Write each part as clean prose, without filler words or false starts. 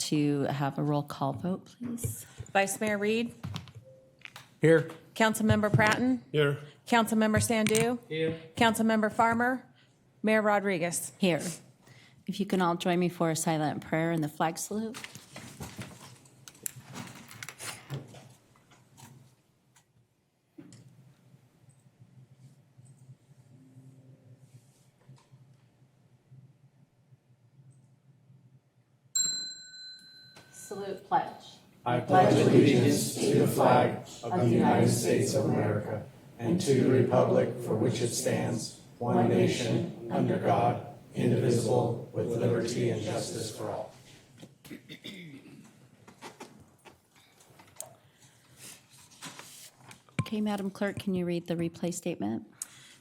to have a roll call vote, please. Vice Mayor Reed, Here. Councilmember Pratton, Here. Councilmember Sandu, Here. Councilmember Farmer, Mayor Rodriguez. Here. If you can all join me for a silent prayer and the flag salute. Salute pledge. I pledge allegiance to the flag of the United States of America and to the republic for which it stands, one nation, under God, indivisible, with liberty and justice for all. Okay, Madam Clerk, can you read the replay statement?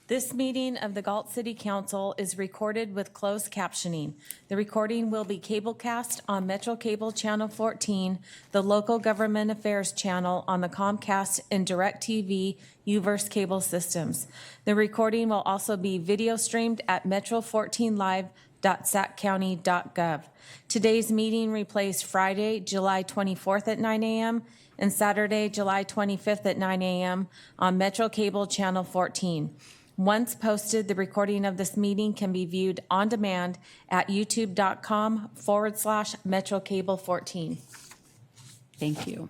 This meeting of the Galt City Council is recorded with closed captioning. The recording will be cablecast on Metro Cable Channel 14, the local government affairs channel on the Comcast and DirecTV UVerse cable systems. The recording will also be video streamed at metro14live.saccounty.gov. Today's meeting replays Friday, July 24th at 9 a.m. and Saturday, July 25th at 9 a.m. on Metro Cable Channel 14. Once posted, the recording of this meeting can be viewed on demand at youtube.com/Metro Cable 14. Thank you.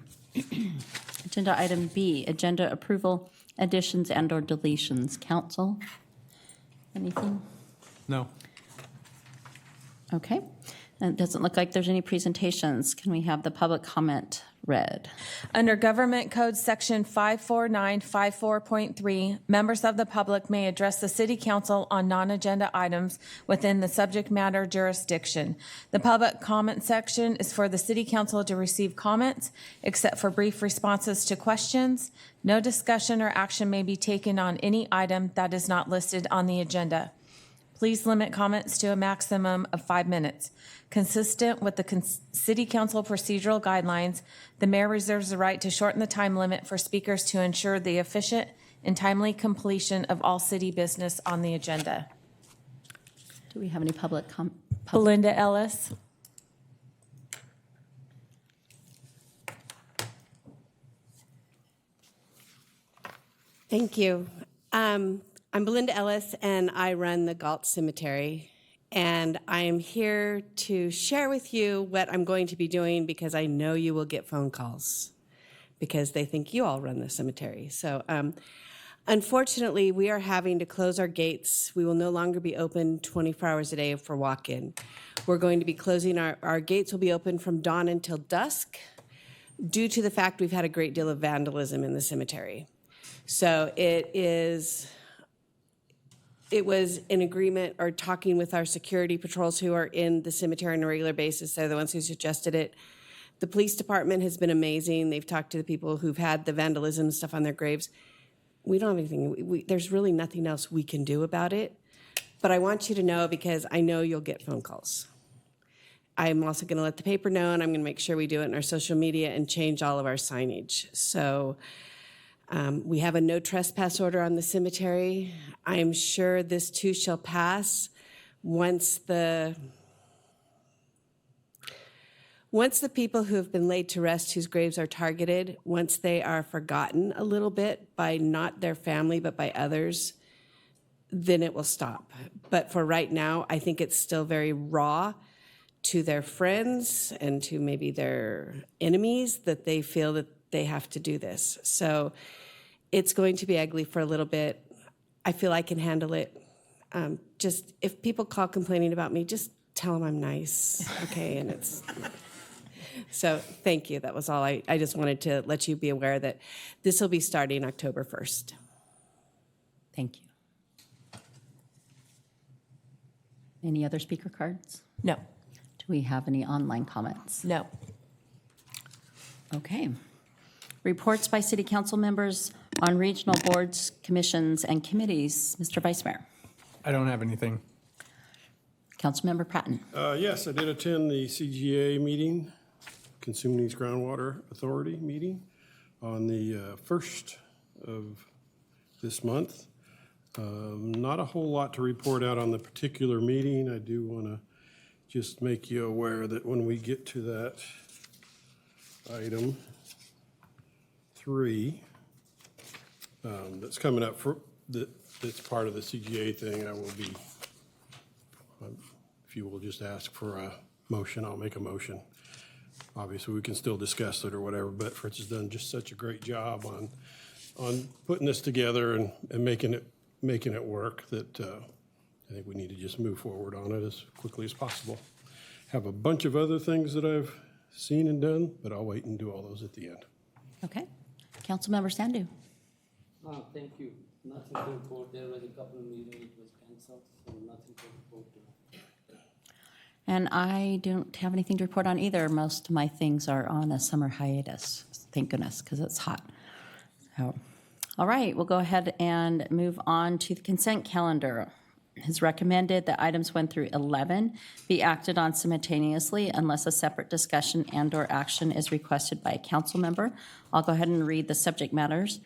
Agenda item B, agenda approval, additions and/or deletions. Council, anything? No. Okay. And it doesn't look like there's any presentations. Can we have the public comment read? Under Government Code Section 54954.3, members of the public may address the City Council on non-agenda items within the subject matter jurisdiction. The public comment section is for the City Council to receive comments, except for brief responses to questions. No discussion or action may be taken on any item that is not listed on the agenda. Please limit comments to a maximum of 5 minutes. Consistent with the City Council procedural guidelines, the mayor reserves the right to shorten the time limit for speakers to ensure the efficient and timely completion of all city business on the agenda. Do we have any public comment? Belinda Ellis. Thank you. I'm Belinda Ellis, and I run the Galt Cemetery. And I am here to share with you what I'm going to be doing because I know you will get phone calls because they think you all run the cemetery. So unfortunately, we are having to close our gates. We will no longer be open 24 hours a day for walk-in. We're going to be closing, our gates will be open from dawn until dusk due to the fact we've had a great deal of vandalism in the cemetery. So it was in agreement or talking with our security patrols who are in the cemetery on a regular basis. They're the ones who suggested it. The police department has been amazing. They've talked to the people who've had the vandalism stuff on their graves. We don't have anything, there's really nothing else we can do about it. But I want you to know because I know you'll get phone calls. I'm also gonna let the paper know, and I'm gonna make sure we do it in our social media and change all of our signage. So we have a no trespass order on the cemetery. I am sure this too shall pass once the people who have been laid to rest, whose graves are targeted, once they are forgotten a little bit by not their family but by others, then it will stop. But for right now, I think it's still very raw to their friends and to maybe their enemies that they feel that they have to do this. So it's going to be ugly for a little bit. I feel I can handle it. Just if people call complaining about me, just tell them I'm nice, okay? And it's so thank you. That was all. I just wanted to let you be aware that this will be starting October 1st. Thank you. Any other speaker cards? No. Do we have any online comments? No. Okay. Reports by city council members on regional boards, commissions, and committees. Mr. Vice Mayor. I don't have anything. Councilmember Pratton. Yes, I did attend the CGA meeting, Consuming East Groundwater Authority meeting, on the 1st of this month. Not a whole lot to report out on the particular meeting. I do want to just make you aware that when we get to that item 3, that's coming up that's part of the CGA thing, I will be, if you will just ask for a motion, I'll make a motion. Obviously, we can still discuss it or whatever, but Fritz has done just such a great job on putting this together and making it work that I think we need to just move forward on it as quickly as possible. Have a bunch of other things that I've seen and done, but I'll wait and do all those at the end. Okay. Councilmember Sandu. Thank you. Nothing to report. There was a couple of meetings, it was canceled, so nothing to report to. And I don't have anything to report on either. Most of my things are on a summer hiatus, thank goodness, because it's hot. So, all right, we'll go ahead and move on to the consent calendar. It's recommended that items 1 through 11 be acted on simultaneously unless a separate discussion and/or action is requested by a council member. I'll go ahead and read the subject matters.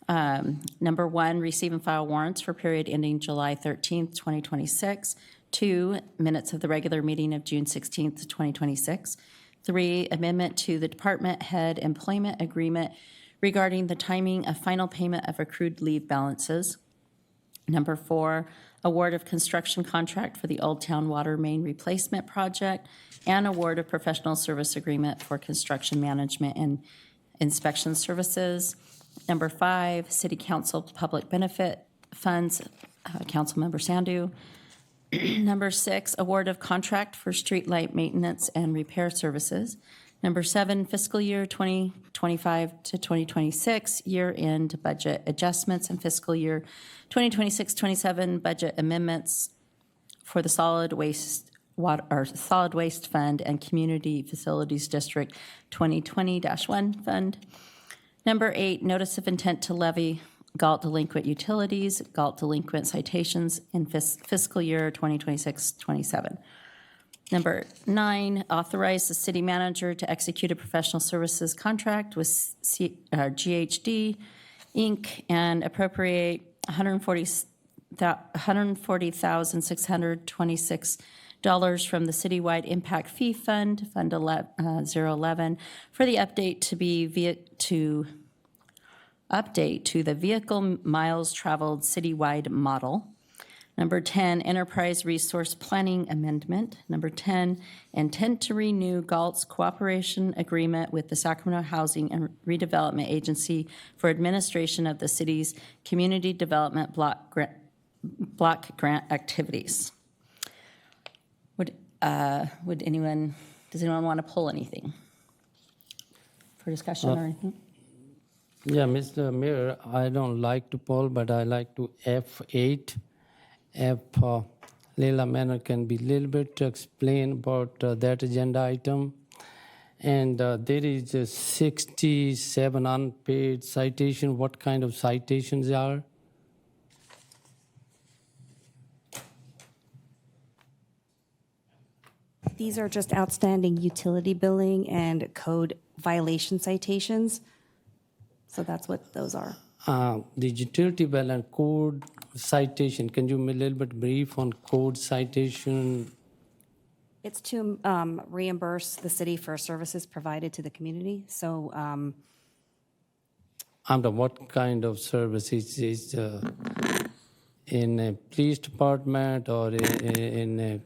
Number 1, receive and file warrants for period ending July 13th, 2026. 2, minutes of the regular meeting of June 16th, 2026. 3, amendment to the department head employment agreement regarding the timing of final payment of accrued leave balances. Number 4, award of construction contract for the Old Town Water Main Replacement Project and award of professional service agreement for construction management and inspection services. Number 5, City Council Public Benefit Funds, Councilmember Sandu. Number 6, award of contract for streetlight maintenance and repair services. Number 7, fiscal year 2025 to 2026 year-end budget adjustments and fiscal year 2026-27 budget amendments for the solid waste fund and community facilities district 2020-1 fund. Number 8, notice of intent to levy Galt delinquent utilities, Galt delinquent citations in fiscal year 2026-27. Number 9, authorize the city manager to execute a professional services contract with GHD, Inc. and appropriate $140,626 from the Citywide Impact Fee Fund, Fund 011, for the update to the vehicle miles traveled citywide model. Number 10, Enterprise Resource Planning Amendment. Number 10, intent to renew Galt's cooperation agreement with the Sacramento Housing and Redevelopment Agency for administration of the city's community development block grant activities. Does anyone want to pull anything for discussion or anything? Yeah, Mr. Mayor, I don't like to poll, but I like to F8. If Leila Manor can be a little bit to explain about that agenda item. And there is 67 unpaid citation. What kind of citations are? These are just outstanding utility billing and code violation citations. So that's what those are. The utility bill and code citation, can you be a little bit brief on code citation? It's to reimburse the city for services provided to the community. So Under what kind of services? Is in a police department or in a,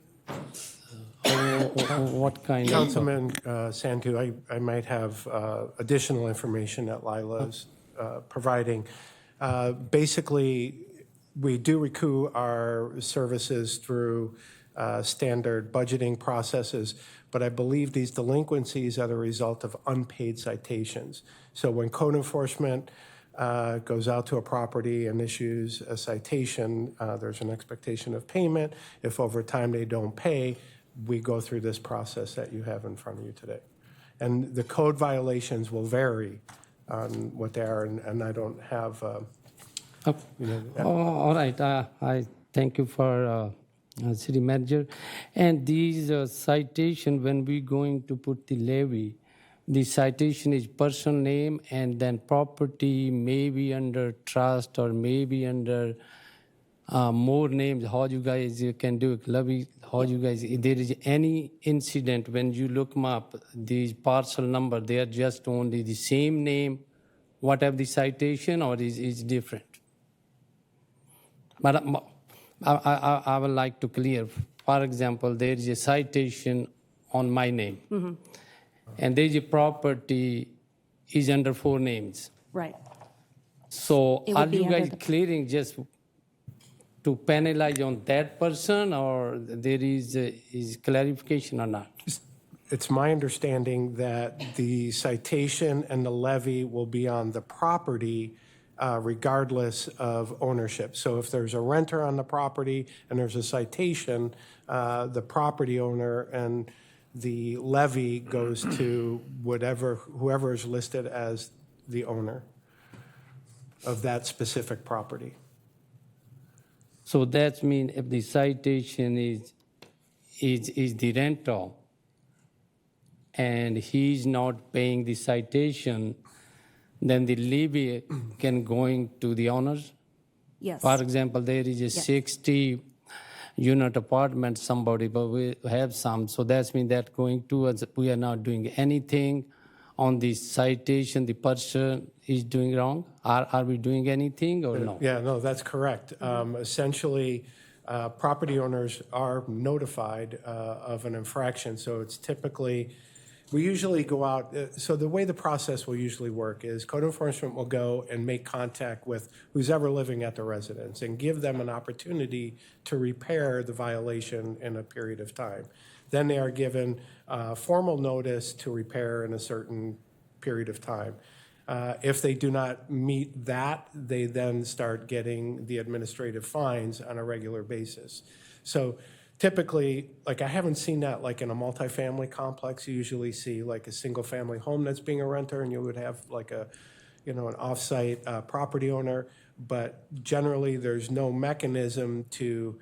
what kind of? Councilman Santu, I might have additional information that Lila's providing. Basically, we do recoup our services through standard budgeting processes, but I believe these delinquencies are the result of unpaid citations. So when code enforcement goes out to a property and issues a citation, there's an expectation of payment. If over time they don't pay, we go through this process that you have in front of you today. And the code violations will vary on what they are, and I don't have, All right, I thank you for city manager. And these citation, when we going to put the levy, the citation is person name and then property may be under trust or maybe under more names, how you guys can do it, levy, how you guys, if there is any incident, when you look them up, these parcel number, they are just only the same name, whatever the citation, or is different? But I would like to clear, for example, there is a citation on my name, and there is a property is under 4 names. Right. So It are would be you under guys the- clearing just to penalize on that person, or there is clarification or not? It's my understanding that the citation and the levy will be on the property regardless of ownership. So if there's a renter on the property and there's a citation, the property owner and the levy goes to whoever is listed as the owner of that specific property. So that means if the citation is the rental and he's not paying the citation, then the levy can going to the owners? Yes. For example, there is a 60-unit apartment, somebody, but we have some, so that means that going to us, we are not doing anything on the citation the person is doing wrong? Are we doing anything or no? Yeah, no, that's correct. Essentially, property owners are notified of an infraction, so it's typically, we usually go out, so the way the process will usually work is code enforcement will go and make contact with who's ever living at the residence and give them an opportunity to repair the violation in a period of time. Then they are given formal notice to repair in a certain period of time. If they do not meet that, they then start getting the administrative fines on a regular basis. So typically, like I haven't seen that like in a multifamily complex. You usually see like a single family home that's being a renter, and you would have like a, an offsite property owner. But generally, there's no mechanism to,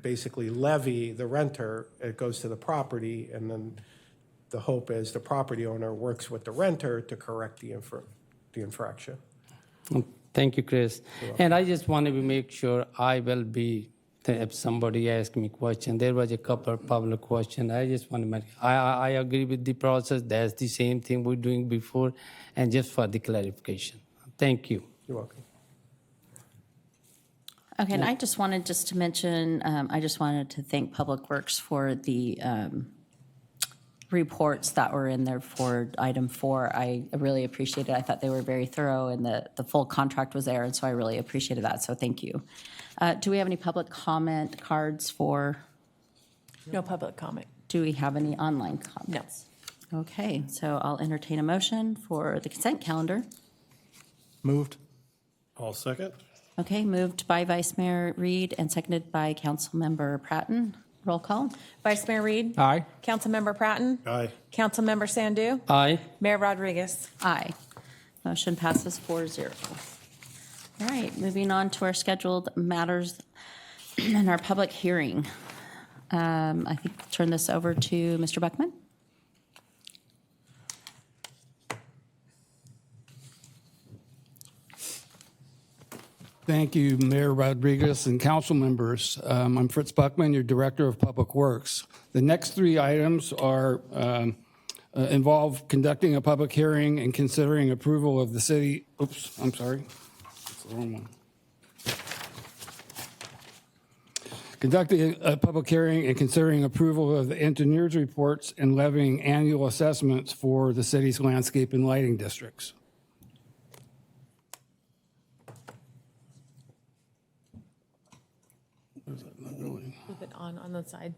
basically levy the renter. It goes to the property, and then the hope is the property owner works with the renter to correct the infraction. Thank you, Chris. And I just wanted to make sure I will be, if somebody asked me question, there was a couple of public questions. I just want to make, I agree with the process. That's the same thing we're doing before, and just for the clarification. Thank you. You're welcome. Okay, and I just wanted to mention, I just wanted to thank Public Works for the reports that were in there for item 4. I really appreciate it. I thought they were very thorough, and the full contract was there, and so I really appreciated that, so thank you. Do we have any public comment cards for, No public comment. do we have any online comments? No. Okay, so I'll entertain a motion for the consent calendar. Moved. All second? Okay, moved by Vice Mayor Reed and seconded by Councilmember Pratton. Roll call. Vice Mayor Reed? Aye. Councilmember Pratton? Aye. Councilmember Sandu? Aye. Mayor Rodriguez? Aye. Motion passes 4-0. All right, moving on to our scheduled matters and our public hearing. I think I'll turn this over to Mr. Beckman. Thank you, Mayor Rodriguez and council members. I'm Fritz Buckman, your Director of Public Works. The next 3 items are involve conducting a public hearing and considering approval of the city, oops, I'm sorry, that's the wrong one. Conducting a public hearing and considering approval of the engineer's reports and levying annual assessments for the city's landscape and lighting districts. Move it on the side.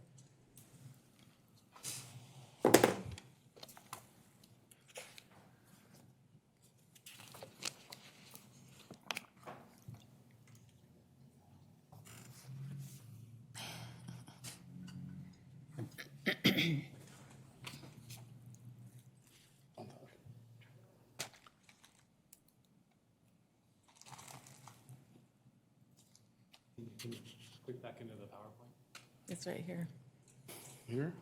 Click back into the PowerPoint. It's right here. Here.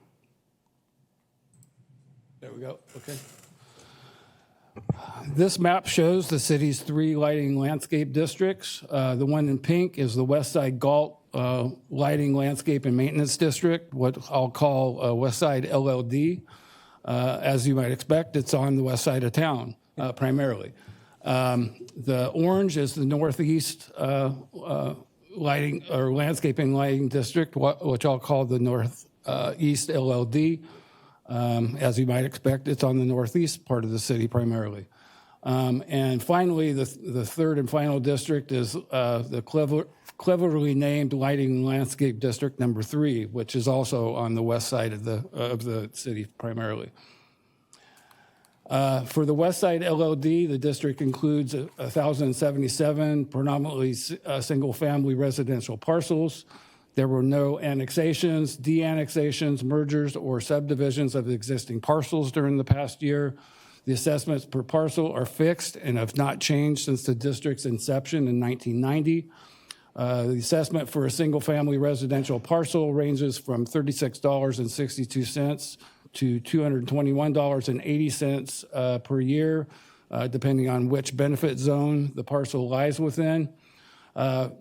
There we go, okay. This map shows the city's 3 lighting landscape districts. The one in pink is the West Side Galt Lighting Landscape and Maintenance District, what I'll call West Side LLD. As you might expect, it's on the west side of town, primarily. The orange is the Northeast Lighting or Landscaping Lighting District, which I'll call the Northeast LLD. As you might expect, it's on the northeast part of the city primarily. And finally, the third and final district is the cleverly named Lighting and Landscape District number 3, which is also on the west side of the city primarily. For the West Side LLD, the district includes 1,077 predominantly single-family residential parcels. There were no annexations, de-annexations, mergers, or subdivisions of existing parcels during the past year. The assessments per parcel are fixed and have not changed since the district's inception in 1990. The assessment for a single-family residential parcel ranges from $36.62 to $221.80 per year, depending on which benefit zone the parcel lies within.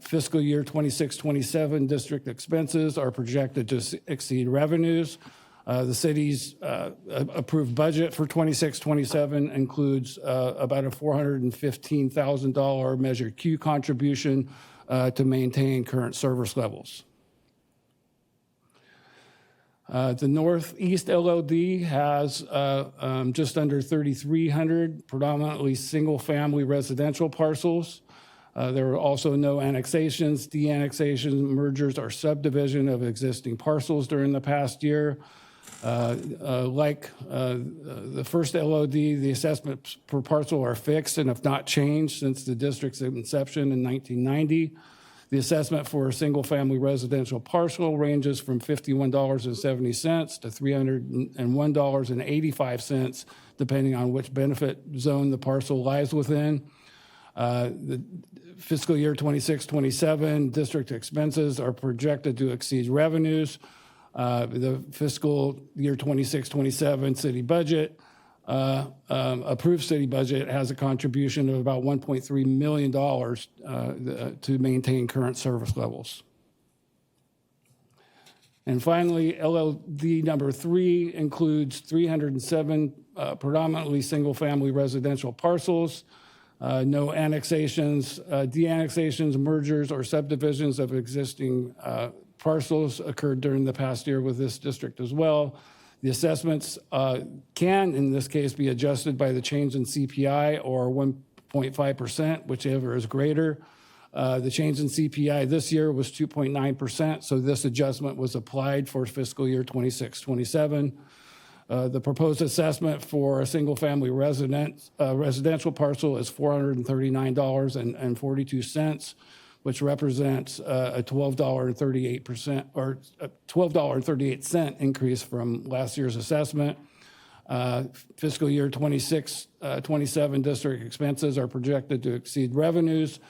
Fiscal year 26-27 district expenses are projected to exceed revenues. The city's approved budget for 26-27 includes about a $415,000 Measure Q contribution to maintain current service levels. The Northeast LLD has just under 3,300 predominantly single-family residential parcels. There are also no annexations, de-annexations, mergers, or subdivision of existing parcels during the past year. Like the first LOD, the assessments per parcel are fixed and have not changed since the district's inception in 1990. The assessment for a single-family residential parcel ranges from $51.70 to $301.85, depending on which benefit zone the parcel lies within. The fiscal year 26-27 district expenses are projected to exceed revenues. The fiscal year 26-27 city budget, approved city budget, has a contribution of about $1.3 million to maintain current service levels. And finally, LLD number 3 includes 307 predominantly single-family residential parcels. No annexations, de-annexations, mergers, or subdivisions of existing parcels occurred during the past year with this district as well. The assessments can, in this case, be adjusted by the change in CPI or 1.5%, whichever is greater. The change in CPI this year was 2.9%, so this adjustment was applied for fiscal year 26-27. The proposed assessment for a single-family residential parcel is $439.42, which represents a $12.38 or $12.38 increase from last year's assessment. Fiscal year 26-27 district expenses are projected to exceed revenues,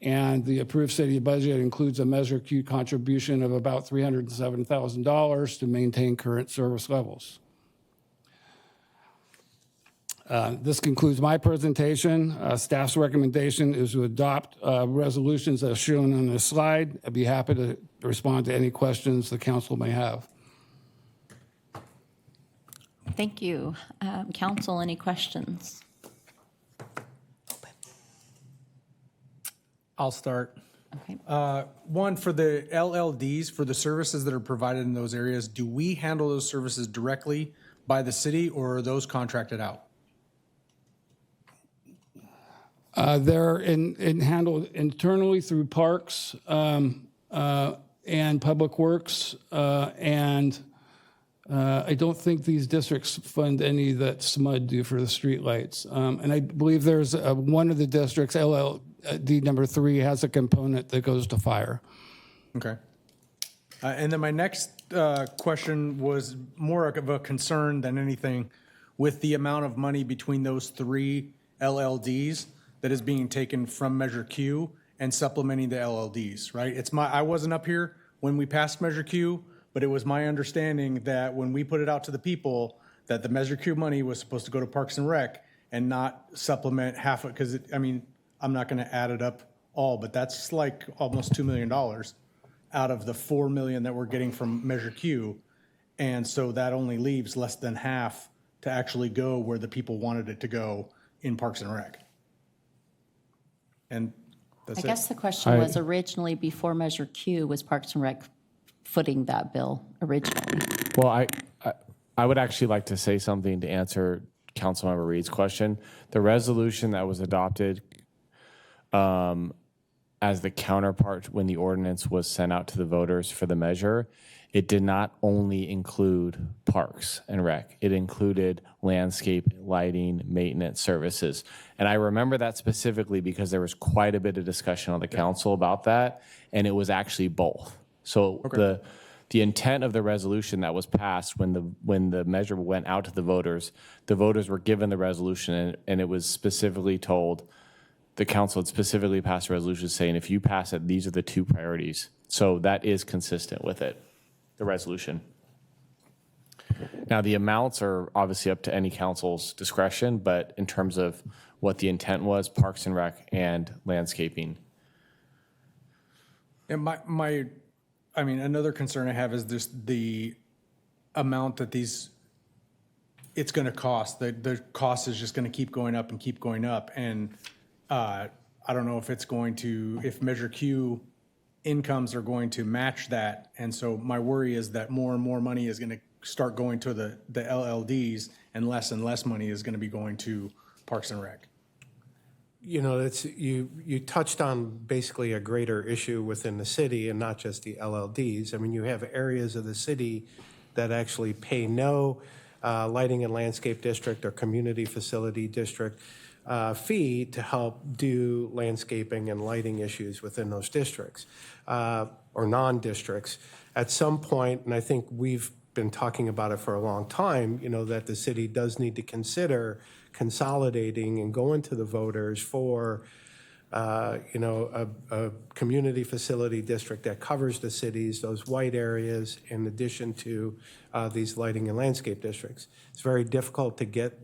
and the approved city budget includes a Measure Q contribution of about $307,000 to maintain current service levels. This concludes my presentation. Staff's recommendation is to adopt resolutions as shown on this slide. I'd be happy to respond to any questions the council may have. Thank you. Council, any questions? I'll start. Okay. One, for the LLDs, for the services that are provided in those areas, do we handle those services directly by the city, or are those contracted out? They're handled internally through parks and public works, and I don't think these districts fund any that SMUD do for the streetlights. And I believe there's one of the districts, LLD number 3, has a component that goes to fire. Okay. And then my next question was more of a concern than anything with the amount of money between those 3 LLDs that is being taken from Measure Q and supplementing the LLDs, right? I wasn't up here when we passed Measure Q, but it was my understanding that when we put it out to the people, that the Measure Q money was supposed to go to Parks and Rec, and not supplement half of, because I mean, I'm not going to add it up all, but that's like almost $2 million out of the 4 million that we're getting from Measure Q. And so that only leaves less than half to actually go where the people wanted it to go in Parks and Rec. And that's I it. guess the question was originally, before Measure Q, was Parks and Rec footing that bill originally? Well, I would actually like to say something to answer Councilmember Reed's question. The resolution that was adopted as the counterpart when the ordinance was sent out to the voters for the measure, it did not only include Parks and Rec. It included landscape, lighting, maintenance services. And I remember that specifically because there was quite a bit of discussion on the council about that, and it was actually both. So the intent of the resolution that was passed when the measure went out to the voters were given the resolution, and it was specifically told, the council had specifically passed a resolution saying, if you pass it, these are the two priorities. So that is consistent with it, the resolution. Now, the amounts are obviously up to any council's discretion, but in terms of what the intent was, Parks and Rec and landscaping. And I mean, another concern I have is just the amount that it's going to cost. The cost is just going to keep going up and keep going up. And I don't know if Measure Q incomes are going to match that. And so my worry is that more and more money is going to start going to the LLDs, and less money is going to be going to Parks and Rec. You know, you touched on basically a greater issue within the city and not just the LLDs. I mean, you have areas of the city that actually pay no lighting and landscape district or community facility district fee to help do landscaping and lighting issues within those districts or non-districts. At some point, and I think we've been talking about it for a long time, you know, that the city does need to consider consolidating and going to the voters for, you know, a community facility district that covers the cities, those white areas, in addition to these lighting and landscape districts. It's very difficult to get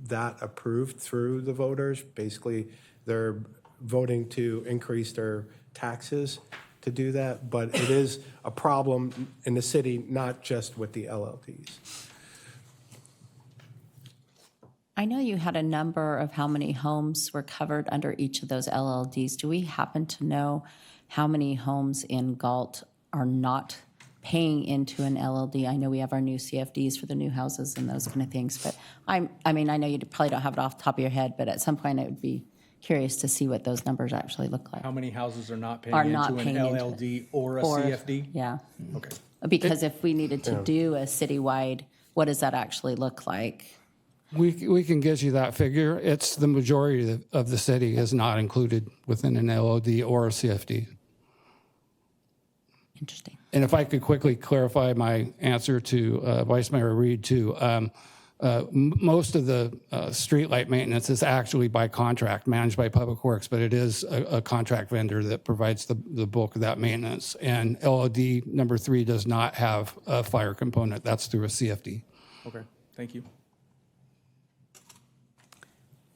that approved through the voters. Basically, they're voting to increase their taxes to do that, but it is a problem in the city, not just with the LLDs. I know you had a number of how many homes were covered under each of those LLDs. Do we happen to know how many homes in Galt are not paying into an LLD? I know we have our new CFDs for the new houses and those kind of things, but I mean, I know you probably don't have it off the top of your head, but at some point I would be curious to see what those numbers actually look like. How many houses are not paying Are into not an paying into it. LLD or a CFD? Yeah. Okay. Because if we needed to do a citywide, what does that actually look like? We can get you that figure. It's the majority of the city is not included within an LOD or a CFD. Interesting. And if I could quickly clarify my answer to Vice Mayor Reed too, most of the streetlight maintenance is actually by contract, managed by Public Works, but it is a contract vendor that provides the bulk of that maintenance. And LOD number 3 does not have a fire component. That's through a CFD. Okay, thank you.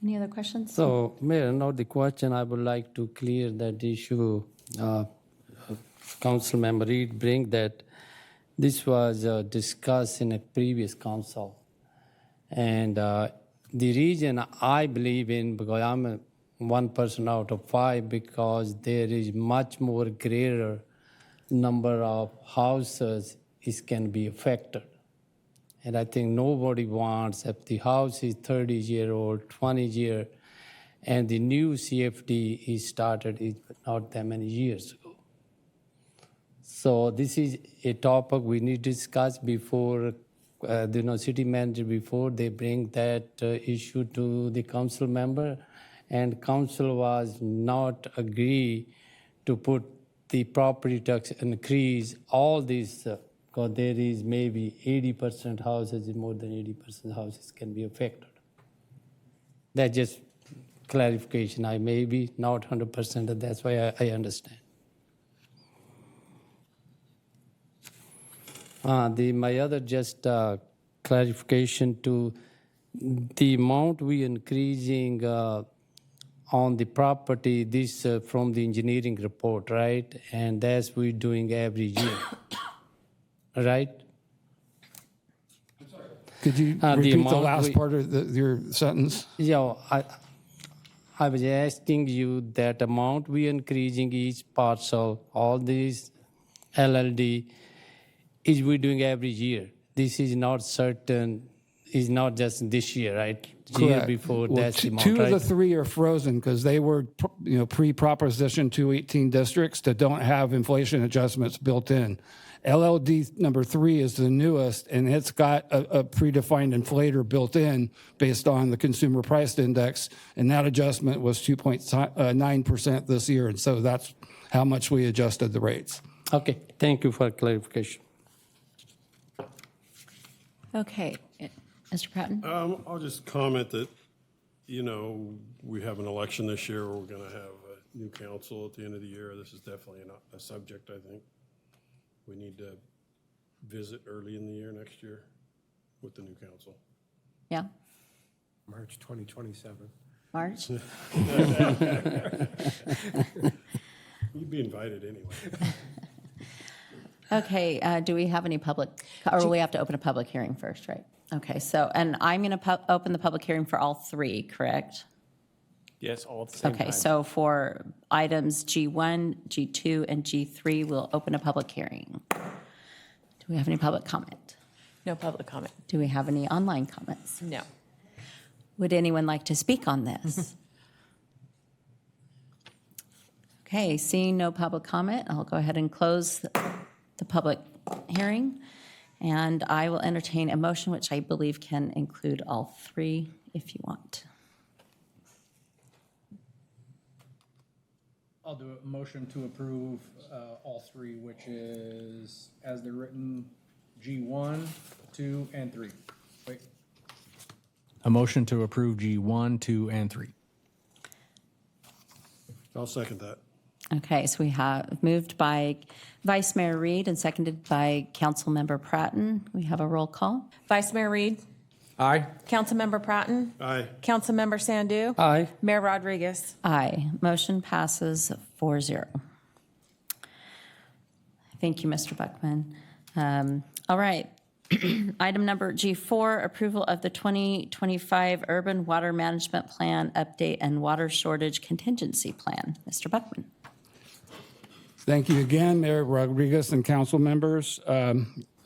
Any other questions? So, Mayor, now the question, I would like to clear that issue. Councilmember Reed bring that this was discussed in a previous council. And the reason I believe in, because I'm one person out of 5, because there is much more greater number of houses is can be affected. And I think nobody wants, if the house is 30-year-old, 20-year, and the new CFD is started is not that many years ago. So this is a topic we need to discuss before, city manager, before they bring that issue to the council member. And council was not agree to put the property tax increase, all these, because there is maybe 80% houses, more than 80% houses can be affected. That's just clarification. I may be not 100%, that's why I understand. My other just clarification to the amount we increasing on the property, this from the engineering report, right? And that's we doing every year, right? Could you The repeat the amount last we- part of your sentence? Yeah, I was asking you that amount we increasing each parcel, all these LLD, is we doing every year. This is not certain, is not just this year, right? Year Correct. before, Well, that's the amount, two of the right? three are frozen because they were, pre-Proposition 218 districts that don't have inflation adjustments built in. LLD number 3 is the newest, and it's got a predefined inflator built in based on the consumer price index, and that adjustment was 2.9% this year, and so that's how much we adjusted the rates. Okay, thank you for clarification. Okay, Mr. Pratton? I'll just comment that, we have an election this year. We're going to have a new council at the end of the year. This is definitely a subject, I think, we need to visit early in the year next year with the new council. Yeah, March 2027. March? You'd be invited anyway. Okay, do we have any public, or we have to open a public hearing first, right? Okay, so, and I'm going to open the public hearing for all three, correct? Yes, all at the same time. Okay, so for items G1, G2, and G3, we'll open a public hearing. Do we have any public comment? No public comment. Do we have any online comments? No. Would anyone like to speak on this? Okay, seeing no public comment, I'll go ahead and close the public hearing, and I will entertain a motion which I believe can include all three if you want. I'll do a motion to approve all three, which is, as they're written, G1, 2, and 3. Wait. A motion to approve G1, 2, and 3. I'll second that. Okay, so we have moved by Vice Mayor Reed and seconded by Councilmember Pratton. We have a roll call. Vice Mayor Reed, Aye. Councilmember Pratton, Aye. Councilmember Sandu, Aye. Mayor Rodriguez. Aye. Motion passes 4-0. Thank you, Mr. Buckman. All right. Item number G4, approval of the 2025 Urban Water Management Plan Update and Water Shortage Contingency Plan. Mr. Buckman. Thank you again, Mayor Rodriguez and council members.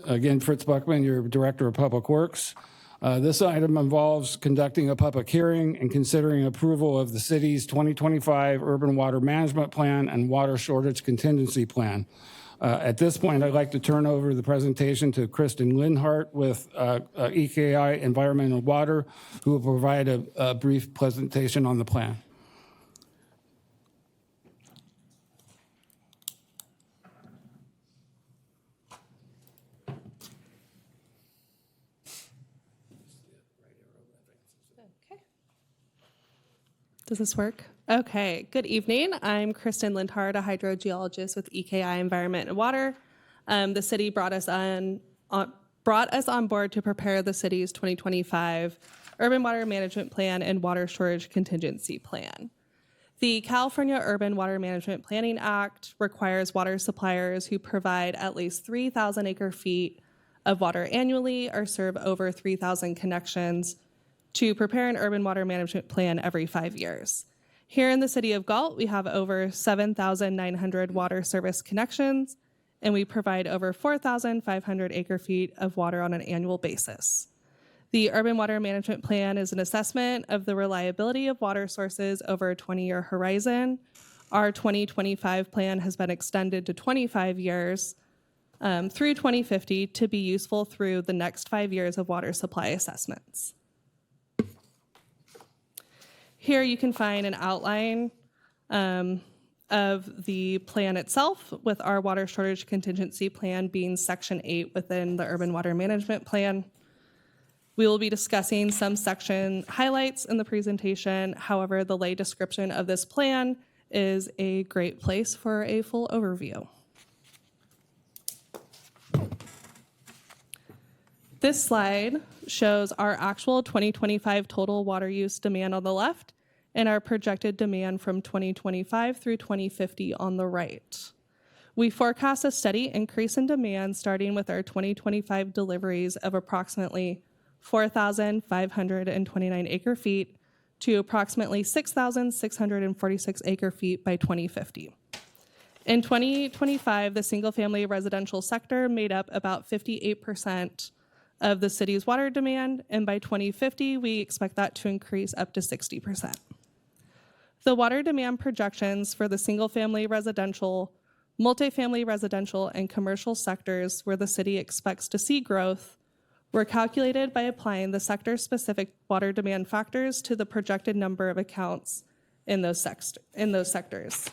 Again, Fritz Buckman, your Director of Public Works. This item involves conducting a public hearing and considering approval of the city's 2025 Urban Water Management Plan and Water Shortage Contingency Plan. At this point, I'd like to turn over the presentation to Kristen Linhart with EKI Environment and Water, who will provide a brief presentation on the plan. Does this work? Okay, good evening. I'm Kristen Lindhard, a hydrogeologist with EKI Environment and Water. The city brought us on board to prepare the city's 2025 Urban Water Management Plan and Water Shortage Contingency Plan. The California Urban Water Management Planning Act requires water suppliers who provide at least 3,000 acre-feet of water annually or serve over 3,000 connections to prepare an urban water management plan every 5 years. Here in the city of Galt, we have over 7,900 water service connections, and we provide over 4,500 acre-feet of water on an annual basis. The Urban Water Management Plan is an assessment of the reliability of water sources over a 20-year horizon. Our 2025 plan has been extended to 25 years through 2050 to be useful through the next 5 years of water supply assessments. Here you can find an outline of the plan itself, with our water shortage contingency plan being Section 8 within the Urban Water Management Plan. We will be discussing some section highlights in the presentation. However, the lay description of this plan is a great place for a full overview. This slide shows our actual 2025 total water use demand on the left and our projected demand from 2025 through 2050 on the right. We forecast a steady increase in demand starting with our 2025 deliveries of approximately 4,529 acre feet to approximately 6,646 acre feet by 2050. In 2025, the single-family residential sector made up about 58% of the city's water demand, and by 2050, we expect that to increase up to 60%. The water demand projections for the single-family residential, multifamily residential, and commercial sectors where the city expects to see growth were calculated by applying the sector-specific water demand factors to the projected number of accounts in those sectors.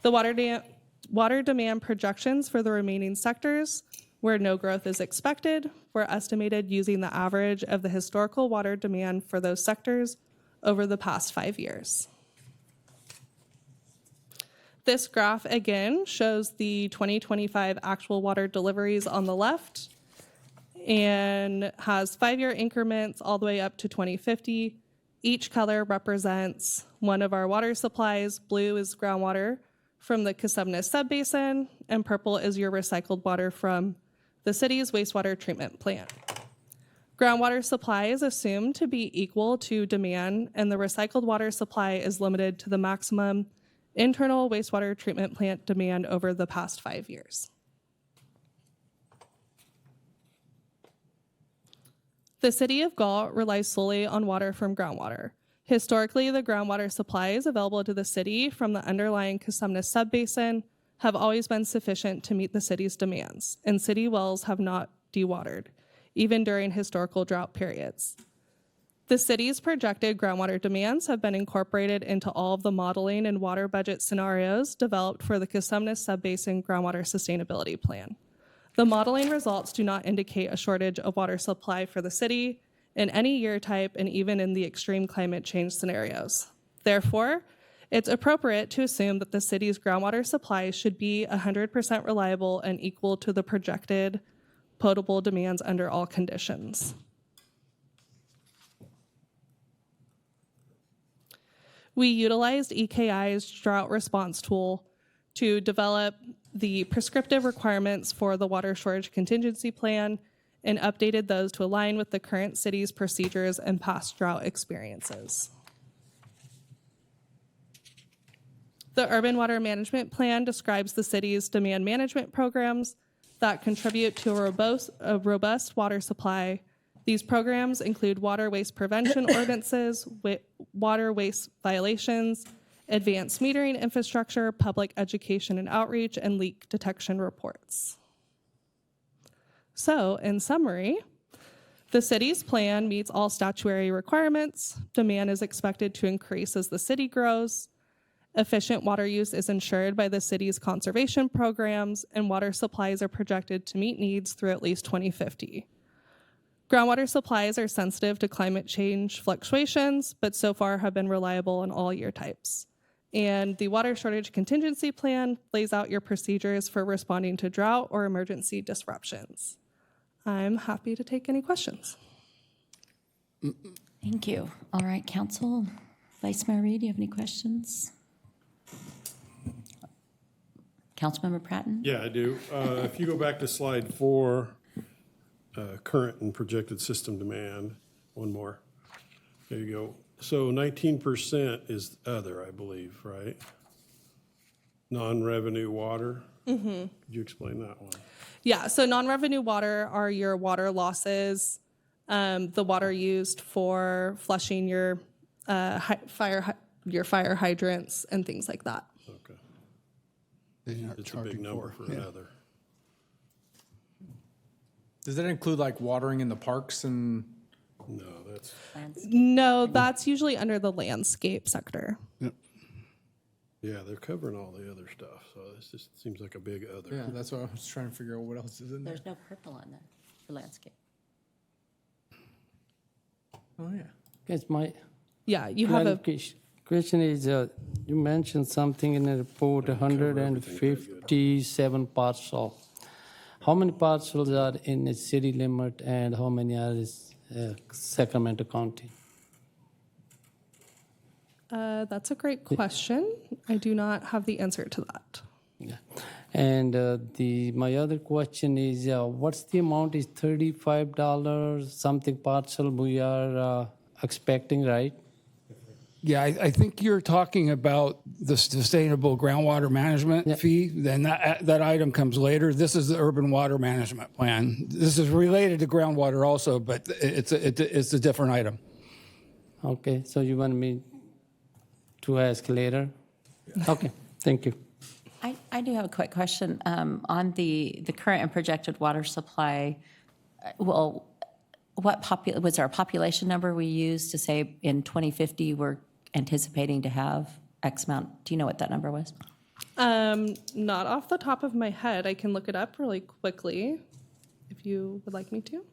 The water demand projections for the remaining sectors, where no growth is expected, were estimated using the average of the historical water demand for those sectors over the past 5 years. This graph again shows the 2025 actual water deliveries on the left and has 5-year increments all the way up to 2050. Each color represents one of our water supplies. Blue is groundwater from the Casumnas subbasin, and purple is your recycled water from the city's wastewater treatment plant. Groundwater supply is assumed to be equal to demand, and the recycled water supply is limited to the maximum internal wastewater treatment plant demand over the past 5 years. The city of Galt relies solely on water from groundwater. Historically, the groundwater supplies available to the city from the underlying Casumnas subbasin have always been sufficient to meet the city's demands, and city wells have not dewatered, even during historical drought periods. The city's projected groundwater demands have been incorporated into all of the modeling and water budget scenarios developed for the Casumnas subbasin groundwater sustainability plan. The modeling results do not indicate a shortage of water supply for the city in any year type and even in the extreme climate change scenarios. Therefore, it's appropriate to assume that the city's groundwater supply should be 100% reliable and equal to the projected potable demands under all conditions. We utilized EKI's drought response tool to develop the prescriptive requirements for the water shortage contingency plan and updated those to align with the current city's procedures and past drought experiences. The Urban Water Management Plan describes the city's demand management programs that contribute to a robust water supply. These programs include water waste prevention ordinances, water waste violations, advanced metering infrastructure, public education and outreach, and leak detection reports. So, in summary, the city's plan meets all statutory requirements. Demand is expected to increase as the city grows. Efficient water use is ensured by the city's conservation programs, and water supplies are projected to meet needs through at least 2050. Groundwater supplies are sensitive to climate change fluctuations, but so far have been reliable in all year types. And the water shortage contingency plan lays out your procedures for responding to drought or emergency disruptions. I'm happy to take any questions. Thank you. All right, Council. Vice Mayor Reed, do you have any questions? Councilmember Pratton? Yeah, I do. If you go back to slide 4, current and projected system demand, one more. There you go. So 19% is other, I believe, right? Non-revenue water? Mm-hmm. Could you explain that one? Yeah, so non-revenue water are your water losses, the water used for flushing your fire hydrants and things like that. Okay. They aren't It's a charging big number for it. another. Does that include like watering in the parks and? No, that's, No, that's usually under the landscape sector. Yep. yeah, they're covering all the other stuff, so this just seems like a big other. Yeah, that's what I was trying to figure out what else is in there. There's no purple on there for landscape. Oh, yeah. Guys, my Yeah, you have a, question is, you mentioned something in the report, 157 parcels. How many parcels are in the city limit and how many are Sacramento County? That's a great question. I do not have the answer to that. Yeah. And my other question is, what's the amount? Is $35 something parcel we are expecting, right? Yeah, I think you're talking about the sustainable groundwater management fee. Then that item comes later. This is the urban water management plan. This is related to groundwater also, but it's a different item. Okay, so you want me to ask later? Okay, thank you. I do have a quick question. On the current and projected water supply, well, was there a population number we used to say in 2050 we're anticipating to have X amount? Do you know what that number was? Not off the top of my head. I can look it up really quickly if you would like me to.